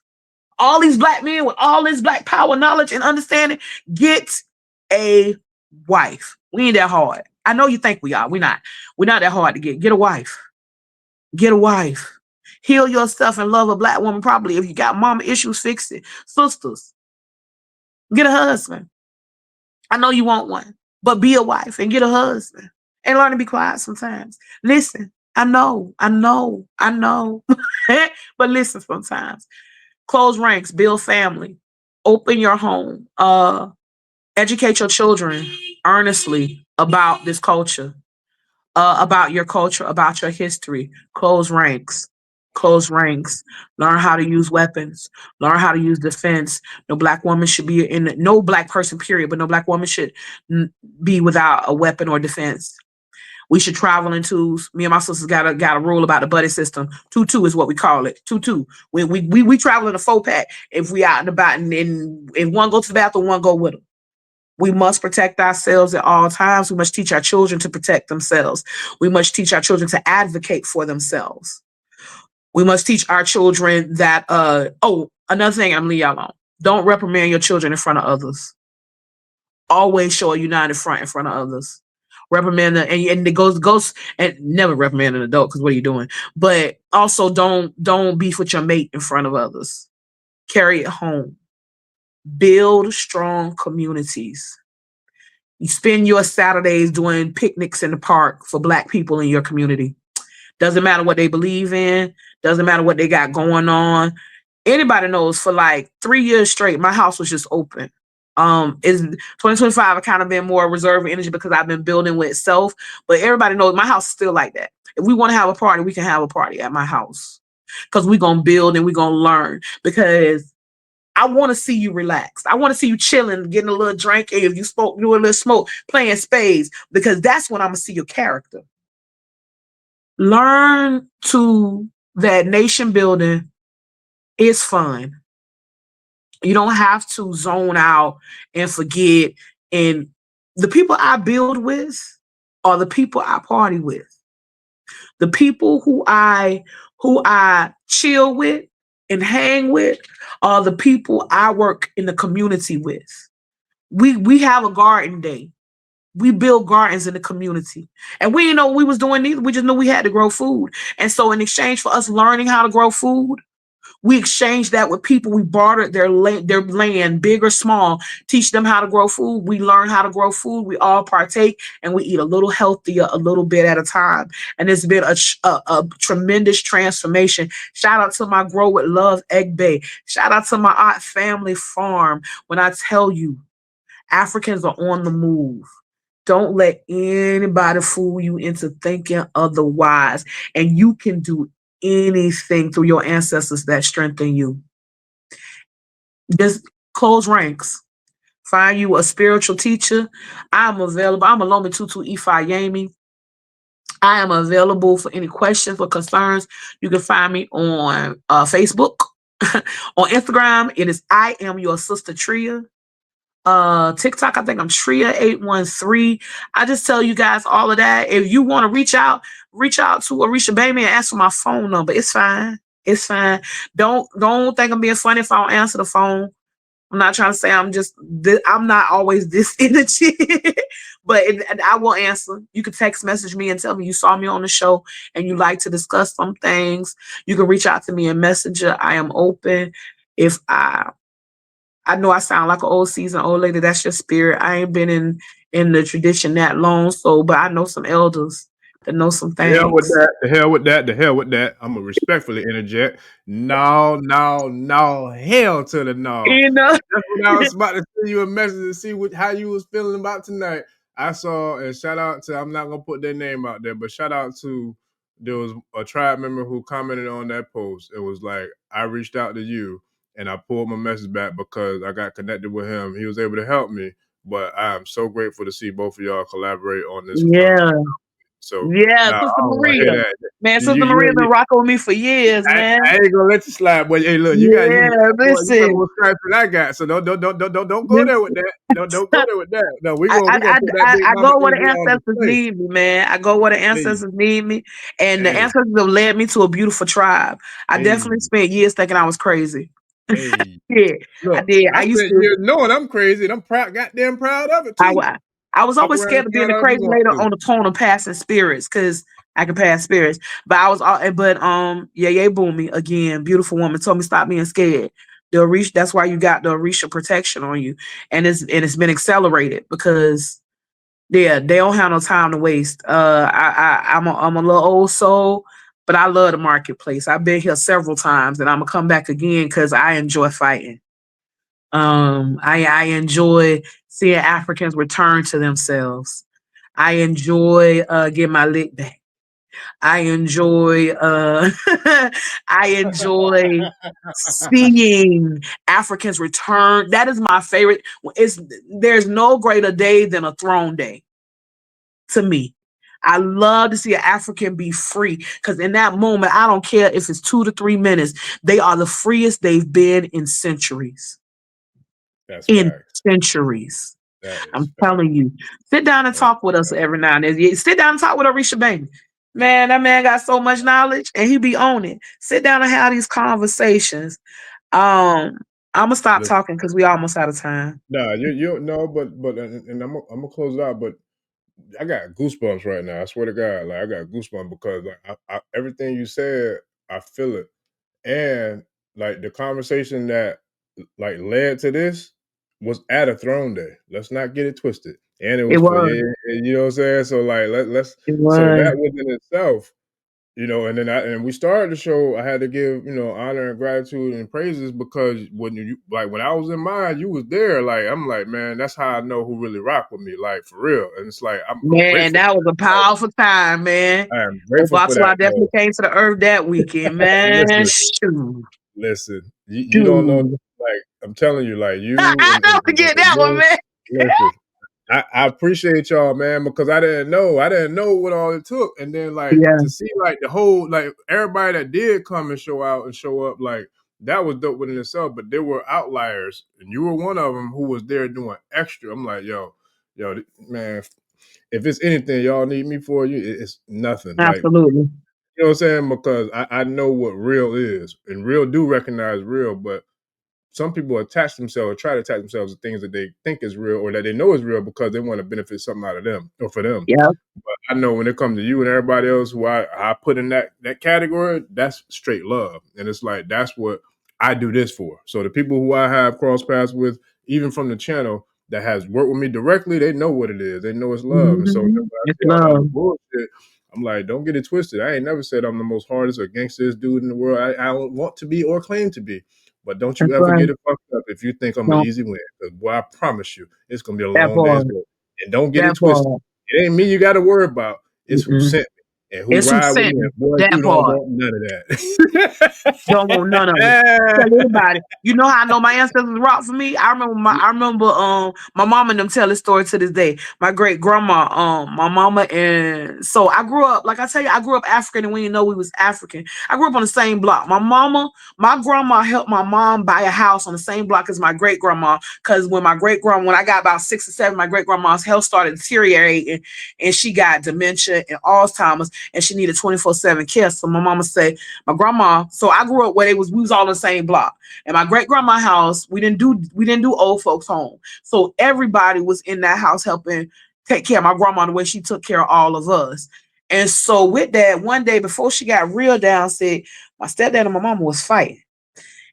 All these black men with all this black power, knowledge, and understanding, get a wife. We ain't that hard. I know you think we are. We're not. We're not that hard to get. Get a wife. Get a wife. Heal yourself and love a black woman properly. If you got mama issues, fix it. Sisters, get a husband. I know you want one, but be a wife and get a husband and learn to be quiet sometimes. Listen, I know. But listen sometimes. Close ranks, build family, open your home, educate your children earnestly about this culture, about your culture, about your history. Close ranks. Learn how to use weapons. Learn how to use defense. No black woman should be no black person, period, but no black woman should be without a weapon or defense. We should travel in twos. Me and my sisters got a rule about the buddy system. 2-2 is what we call it. 2-2. We travel in a 4-pack if we out and about, and if one goes to the bathroom, one go with them. We must protect ourselves at all times. We must teach our children to protect themselves. We must teach our children to advocate for themselves. We must teach our children that, another thing I'm leaving y'all on. Don't reprimand your children in front of others. Always show a united front in front of others. Reprimand and it goes and never reprimand an adult, because what are you doing? But also don't beef with your mate in front of others. Carry it home. Build strong communities. You spend your Saturdays doing picnics in the park for black people in your community. Doesn't matter what they believe in. Doesn't matter what they got going on. Anybody knows for like 3 years straight, my house was just open. Is 2025 I kind of been more reserved energy because I've been building with self, but everybody knows my house is still like that. If we want to have a party, we can have a party at my house, because we're going to build and we're going to learn, because I want to see you relaxed. I want to see you chilling, getting a little drink. If you smoke, do a little smoke, playing spades, because that's when I'm going to see your character. Learn that nation building is fun. You don't have to zone out and forget. And the people I build with are the people I party with. The people who I chill with and hang with are the people I work in the community with. We have a garden day. We build gardens in the community. And we didn't know what we was doing either. We just knew we had to grow food. And so in exchange for us learning how to grow food, We exchange that with people. We barter their land, big or small, teach them how to grow food. We learn how to grow food. We all partake and we eat a little healthier, a little bit at a time. And it's been a tremendous transformation. Shout out to my Grow with Love Egg Bay. Shout out to my Aunt Family Farm. When I tell you, Africans are on the move. Don't let anybody fool you into thinking otherwise. And you can do anything through your ancestors that strengthen you. Just close ranks. Find you a spiritual teacher. I'm available. I'm Olomi Tutu Ifayemi. I am available for any questions or concerns. You can find me on Facebook. On Instagram, it is I am your sister Tria. TikTok, I think I'm Tria813. I just tell you guys all of that. If you want to reach out to Orisha Gbemi and ask for my phone number. It's fine. It's fine. Don't think I'm being funny if I don't answer the phone. I'm not trying to say I'm not always this energy, but I will answer. You can text message me and tell me you saw me on the show and you like to discuss some things. You can reach out to me in Messenger. I am open. If I know I sound like an old seasoned old lady. That's your spirit. I ain't been in the tradition that long, but I know some elders that know some things. The hell with that. The hell with that. The hell with that. I'm gonna respectfully interject. No. Hell to the no. You know? That's what I was about to send you a message to see how you was feeling about tonight. I saw, and shout out to, I'm not gonna put their name out there, but shout out to, there was a tribe member who commented on that post. It was like, I reached out to you and I pulled my message back because I got connected with him. He was able to help me, but I am so grateful to see both of y'all collaborate on this. Yeah. So yeah, Sister Maria. Man, Sister Maria been rocking with me for years, man. I ain't gonna let you slide, but hey, look, you got more stripes than I got, so don't go there with that. Don't go there with that. No, we gonna put that big I go where the ancestors need me, man. I go where the ancestors need me, and the ancestors have led me to a beautiful tribe. I definitely spent years thinking I was crazy. Yeah, look, I did. I used to years knowing I'm crazy, and I'm goddamn proud of it too. I was always scared of being a crazy lady on the tone of passing spirits because I can pass spirits. But yeah, Boomy again, beautiful woman told me stop being scared. The Orisha, that's why you got the Orisha protection on you, and it's been accelerated because they don't have no time to waste. I'm a little old soul, but I love the marketplace. I've been here several times, and I'm gonna come back again because I enjoy fighting. I enjoy seeing Africans return to themselves. I enjoy getting my lick back. I enjoy seeing Africans return. That is my favorite. There's no greater day than a throne day to me. I love to see an African be free because in that moment, I don't care if it's 2 to 3 minutes, they are the freest they've been in centuries. Centuries. I'm telling you. Sit down and talk with us every now and then. Sit down and talk with Orisha Gbemi. Man, that man got so much knowledge and he be on it. Sit down and have these conversations. I'm gonna stop talking because we almost out of time. Nah, you no, but and I'm gonna close it out, but I got goosebumps right now. I swear to God, like I got goosebumps because like, everything you said, I feel it, and like the conversation that like led to this was at a throne day. Let's not get it twisted, and it was for you know what I'm saying. So like let's so that within itself. You know, and then we started the show. I had to give honor and gratitude and praises because when I was in mine, you was there. Like I'm like, man, that's how I know who really rock with me, like for real. And it's like I'm man, that was a powerful time, man. I am grateful for that. I definitely came to the earth that weekend, man. Listen, you don't know. Like I'm telling you, like you. I don't forget that one, man. Listen. I appreciate y'all, man, because I didn't know what all it took, and then to see like the whole everybody that did come and show up, like that was dope within itself. But there were outliers, and you were one of them who was there doing extra. I'm like, yo, man, if it's anything y'all need me for, it's nothing. Absolutely. Like, you know what I'm saying? Because I know what real is, and real do recognize real, but some people attach themselves or try to attach themselves to things that they think is real or that they know is real because they want to benefit something out of them or for them. Yeah. But I know when it comes to you and everybody else who I put in that category, that's straight love. And it's like, that's what I do this for. So the people who I have cross paths with, even from the channel, that has worked with me directly, they know what it is. They know it's love. And so when I see all the other bullshit, I'm like, don't get it twisted. I ain't never said I'm the most hardest or gangsterest dude in the world. I don't want to be or claim to be. But don't you ever get it fucked up if you think I'm an easy win. Because boy, I promise you, it's gonna be a long day's work. And don't get it twisted. It ain't me you got to worry about. It's who sent me and who ride with me. And boy, you don't want none of that. Don't want none of it. Tell anybody. You know how I know my ancestors rock for me? I remember my mom and them tell this story to this day. My great grandma, my mama, and so I grew up, like I tell you, I grew up African, and we didn't know we was African. I grew up on the same block. My grandma helped my mom buy a house on the same block as my great grandma, because when I got about 6 or 7, my great grandma's health started deteriorating, and she got dementia and Alzheimer's, and she needed 24/7 care. So my mama said, my grandma, so I grew up where we was all in the same block. And my great grandma house, we didn't do old folks home. So everybody was in that house helping take care of my grandma the way she took care of all of us. And so with that, one day before she got real down sick, my stepdad and my mama was fighting.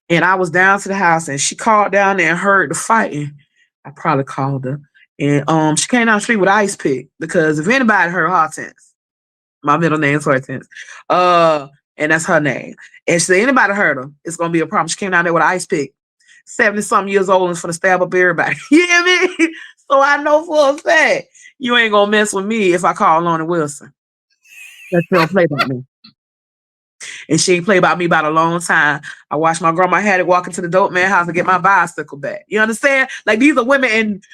And I was down to the house, and she called down there and heard the fighting. I probably called her. And she came down the street with an ice pick, because if anybody heard Hortense, my middle name is Hortense. And that's her name. And so anybody heard her, it's gonna be a problem. She came down there with an ice pick, 70-something years old, and for to stab up everybody. You hear me? So I know for a fact you ain't gonna mess with me if I call Lonnie Wilson. That she don't play about me. And she ain't play about me about a long time. I watched my grandma had it walk into the dope man house and get my bicycle back. You understand? Like, these are women, and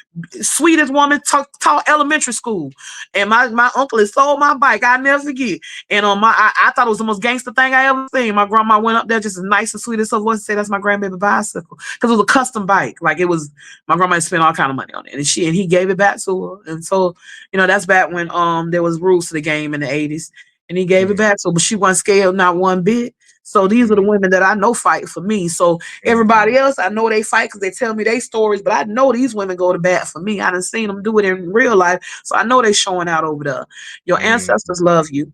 sweetest woman taught elementary school. And my uncle has sold my bike. I never forget. And I thought it was the most gangster thing I ever seen. My grandma went up there just as nice and sweet as her voice and said, "That's my grandbaby bicycle." Because it was a custom bike. Like, it was, my grandma had spent all kind of money on it. And he gave it back to her. And so, that's back when there was rules to the game in the 80s. And he gave it back. So, but she wasn't scared, not one bit. So these are the women that I know fight for me. So everybody else, I know they fight because they tell me their stories, but I know these women go to bat for me. I done seen them do it in real life. So I know they showing out over there. Your ancestors love you.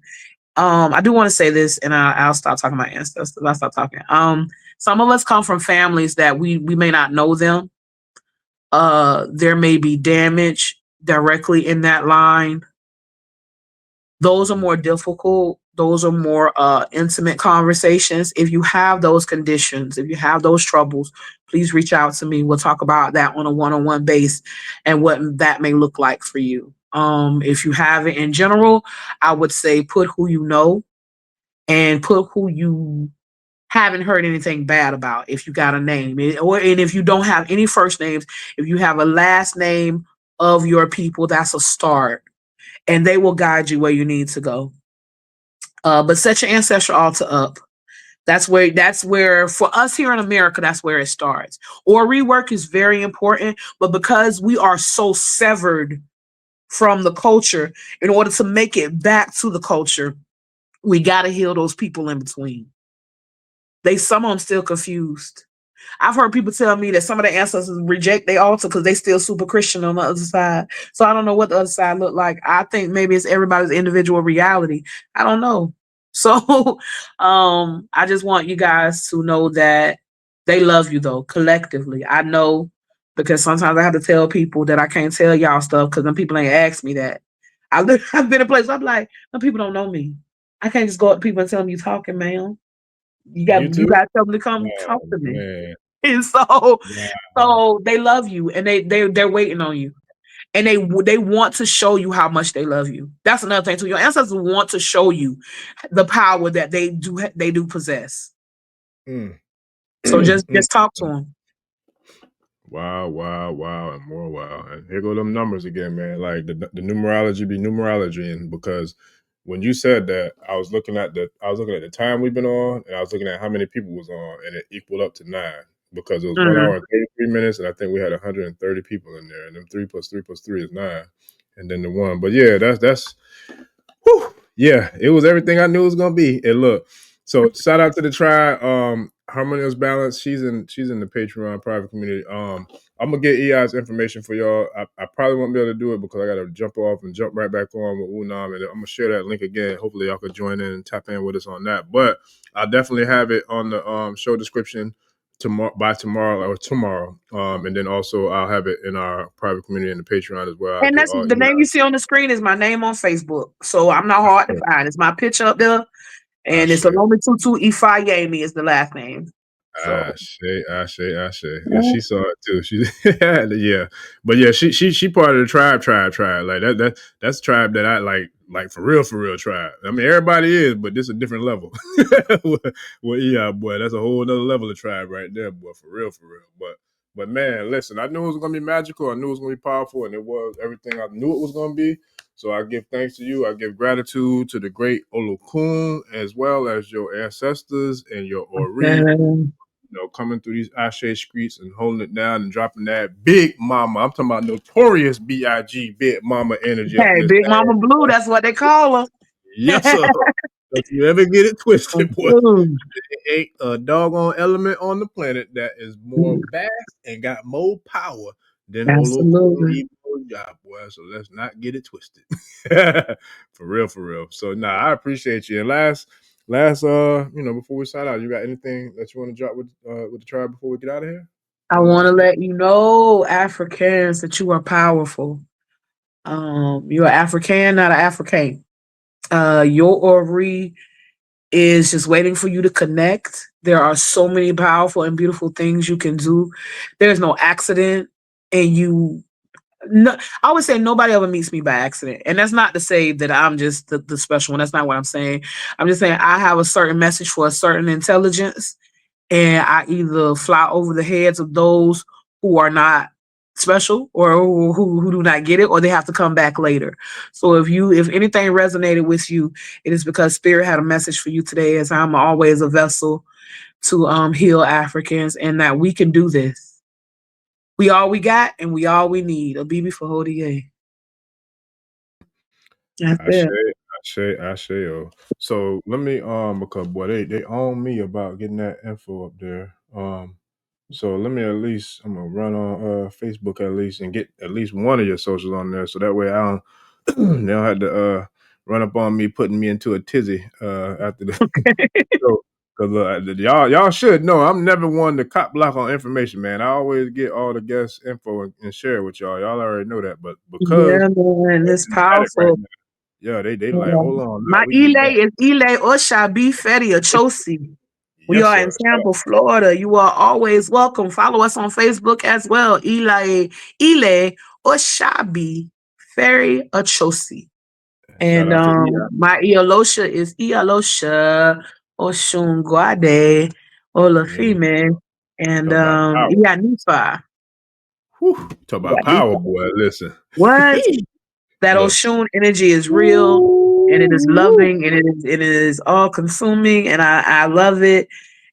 I do want to say this, and I'll stop talking about ancestors. I'll stop talking. Some of us come from families that we may not know them. There may be damage directly in that line. Those are more difficult. Those are more intimate conversations. If you have those conditions, if you have those troubles, please reach out to me. We'll talk about that on a one-on-one base and what that may look like for you. If you have it in general, I would say put who you know and put who you haven't heard anything bad about. If you got a name, and if you don't have any first names, if you have a last name of your people, that's a start. And they will guide you where you need to go. But set your ancestral altar up. That's where for us here in America, that's where it starts. Or rework is very important, but because we are so severed from the culture, in order to make it back to the culture, we got to heal those people in between. Some of them still confused. I've heard people tell me that some of the ancestors reject their altar because they still super Christian on the other side. So I don't know what the other side look like. I think maybe it's everybody's individual reality. I don't know. So I just want you guys to know that they love you, though, collectively. I know, because sometimes I have to tell people that I can't tell y'all stuff because them people ain't asked me that. I've been in a place where I'm like, some people don't know me. I can't just go up to people and tell them you talking, man. You got to tell them to come talk to me. Man. And so they love you, and they're waiting on you, and they want to show you how much they love you. That's another thing too. Your ancestors want to show you the power that they do possess. So just talk to them. Wow, and more wow. And here go them numbers again, man. Like the numerology be numerology, and because when you said that, I was looking at the time we've been on, and I was looking at how many people was on, and it equaled up to 9 because it was 1 hour and 33 minutes, and I think we had 130 people in there, and then 3 plus 3 plus 3 is 9, and then the 1. But yeah, that's whew, yeah, it was everything I knew it was gonna be. And look, so shout out to the tribe, Harmonious Balance. She's in the Patreon private community. I'm gonna get EI's information for y'all. I probably won't be able to do it because I gotta jump off and jump right back on with Unam, and I'm gonna share that link again. Hopefully y'all could join in and tap in with us on that. But I'll definitely have it on the show description tomorrow. And then also I'll have it in our private community and the Patreon as well. And that's the name you see on the screen is my name on Facebook. So I'm not hard to find. It's my picture up there. And it's Olomi Tutu Ifayemi is the last name. So I say. Yeah, she saw it too. She yeah. But yeah, she part of the tribe. Like that's tribe that I like for real tribe. I mean everybody is, but this is a different level. Well, yeah, boy, that's a whole other level of tribe right there, boy, for real. But man, listen, I knew it was gonna be magical, I knew it was gonna be powerful, and it was everything I knew it was gonna be. So I give thanks to you. I give gratitude to the great Olokun as well as your ancestors and your Ori. Coming through these Ashe streets and holding it down and dropping that big mama. I'm talking about notorious B.I.G. Big Mama energy up in this Big Mama Blue, that's what they call her. Yes, sir. Don't you ever get it twisted, boy. There ain't a doggone element on the planet that is more vast and got more power than Olokun job, boy. So let's not get it twisted. For real. So I appreciate you. And last, before we sign out, you got anything that you want to drop with the tribe before we get out of here? I want to let you know, Africans, that you are powerful. You're African, not an African. Your Ori is just waiting for you to connect. There are so many powerful and beautiful things you can do. There's no accident, and I would say nobody ever meets me by accident. And that's not to say that I'm just the special one. That's not what I'm saying. I'm just saying I have a certain message for a certain intelligence, and I either fly over the heads of those who are not special or who do not get it, or they have to come back later. So if anything resonated with you, it is because Spirit had a message for you today, as I'm always a vessel to heal Africans, and that we can do this. We all we got, and we all we need. A BB for Hodier. That's it. I say. So let me because boy they own me about getting that info up there. So let me I'm gonna run on Facebook at least and get at least one of your socials on there, so that way I don't they don't have to run up on me putting me into a tizzy after the show. Because y'all should know I'm never one to cop block on information, man. I always get all the guest info and share it with y'all. Y'all already know that, but because man, it's powerful. Right, they like, hold on. My Ile is Ile Oshabi Feri Achosi. We are in Tampa, Florida. You are always welcome. Follow us on Facebook as well. Ile Oshabi Feri Achosi. And my Iolosha is Iolosha Oshun Guade Olafime and Nifa. Talk about power, boy. Listen. What? That Oshun energy is real, and it is loving, and it is all consuming, and I love it.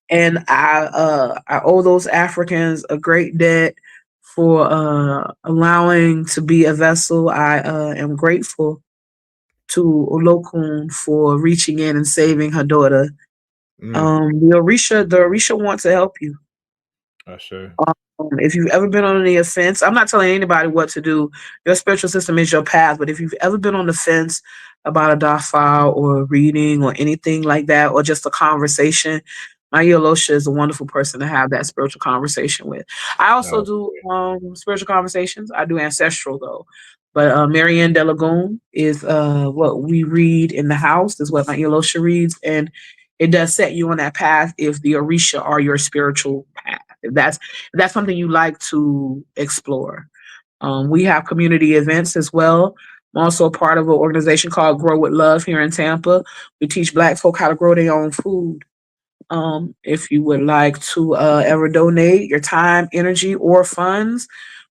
And I owe those Africans a great debt for allowing to be a vessel. I am grateful to Olokun for reaching in and saving her daughter. The Orisha wants to help you. Sure. If you've ever been on the fence, I'm not telling anybody what to do. Your spiritual system is your path. But if you've ever been on the fence about a dafal or a reading or anything like that, or just a conversation, my Yolosha is a wonderful person to have that spiritual conversation with. I also do spiritual conversations. I do ancestral though. But Marianne De Lagoon is what we read in the house, is what my Yolosha reads. And it does set you on that path if the Orisha are your spiritual path. If that's something you like to explore. We have community events as well. I'm also a part of an organization called Grow with Love here in Tampa. We teach Black folk how to grow their own food. If you would like to ever donate your time, energy, or funds,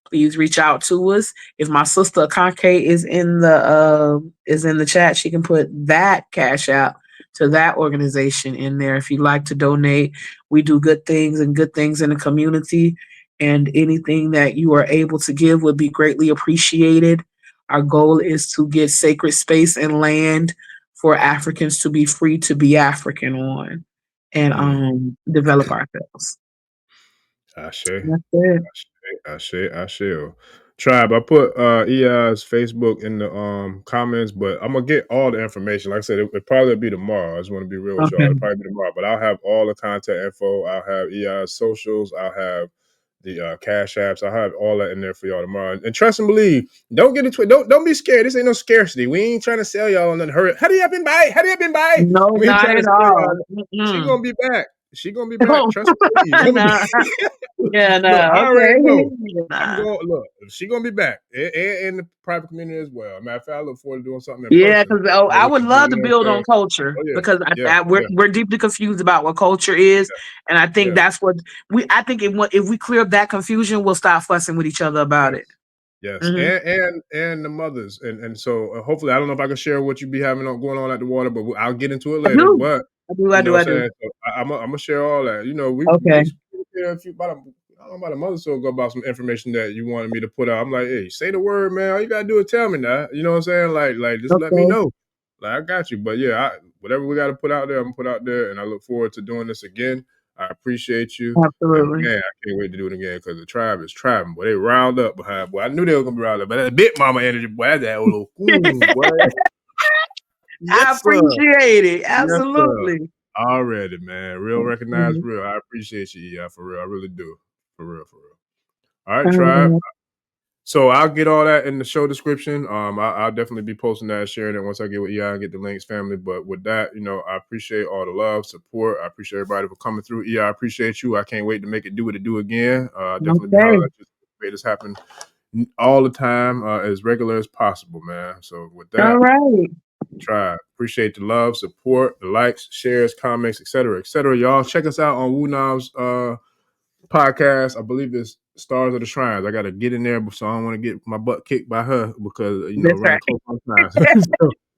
please reach out to us. If my sister Akanke is in the chat, she can put that cash out to that organization in there. If you'd like to donate, we do good things in the community, and anything that you are able to give would be greatly appreciated. Our goal is to get sacred space and land for Africans to be free to be African on, and develop ourselves. I share. Tribe, I put Iya's Facebook in the comments, but I'm gonna get all the information. Like I said, it probably be tomorrow. I just want to be real with y'all. It'll probably be tomorrow, but I'll have all the contact info. I'll have Iya's socials. I'll have the cash apps. I'll have all that in there for y'all tomorrow. And trust and believe. Don't get it twisted. Don't be scared. This ain't no scarcity. We ain't trying to sell y'all on nothing. Hurry. Hurry up and buy. Hurry up and buy. No, We ain't not trying to at sell all. y'all. She gonna be back. She gonna be back. Trust me. Nah. Yeah, no. Look, I already know. Nah. I'm going. Look, she gonna be back in the private community as well. Matter of fact, I look forward to doing something in Yeah, person. because I would love to You know build what I'm on culture saying? Oh, yeah. because Yeah. we're deeply confused about what culture is, and I think that's what I think if we clear up that confusion, we'll stop fussing with each other about it. Yes, and the mothers, and so hopefully, I don't know if I can share what you be having going on at the water, but I'll get into it later. But I do. So I'm gonna share all that. You know, we about a month or so ago about some information that you wanted me to put out. I'm like, hey, say the word, man. All you gotta do is tell me now. You know what I'm saying? Like just let me know. Like I got you. But yeah, whatever we got to put out there, I'm gonna put out there, and I look forward to doing this again. I appreciate you. Absolutely. And man, I can't wait to do it again because the tribe is tribing. Boy, they round up behind. Boy, I knew they were gonna be round up, but that big mama energy, boy, that's that old boy. I appreciate it. Absolutely. Yes, already, man. Real recognize real. I appreciate you, yeah, for real. I really do. For real. All right, tribe. So I'll get all that in the show description. I'll definitely be posting that, sharing it once I get with EI and get the links, family. But with that, I appreciate all the love, support. I appreciate everybody for coming through. EI, I appreciate you. I can't wait to make it do what it do again. Definitely be hollering at you to make this happen all the time, as regular as possible, man. So with that, all right. Try. Appreciate the love, support, the likes, shares, comments, etc., etc. Y'all check us out on Wu Nam's podcast. I believe it's Stars of the Shrines. I got to get in there, so I don't want to get my butt kicked by her because running close on time.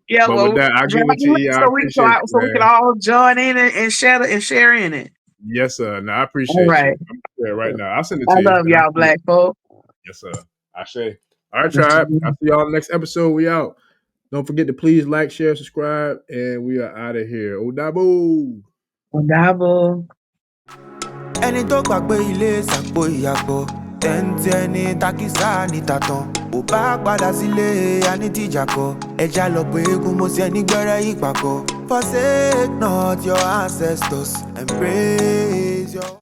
Yeah, but with that, I give it to you. I appreciate so we can all join in and share in it. Yes, sir. No, I appreciate you. I'm there right now. I'll send it to you. I love y'all, black folk. Yes, sir. I say. All right, tribe. I'll see y'all next episode. We out. Don't forget to please like, share, subscribe, and we are out of here. Odabo. Odabo. Ẹni tó gbàgbé ilé ṣàpò ìyàgbọ́ tẹ́ǹtì ẹni takísà ní tàtàn ò bá padà sílé anítìjàkọ ẹja lọ pé eégún mo ṣe nígbẹ́rẹ́ ìpàkọ́ forsake not your ancestors and praise your.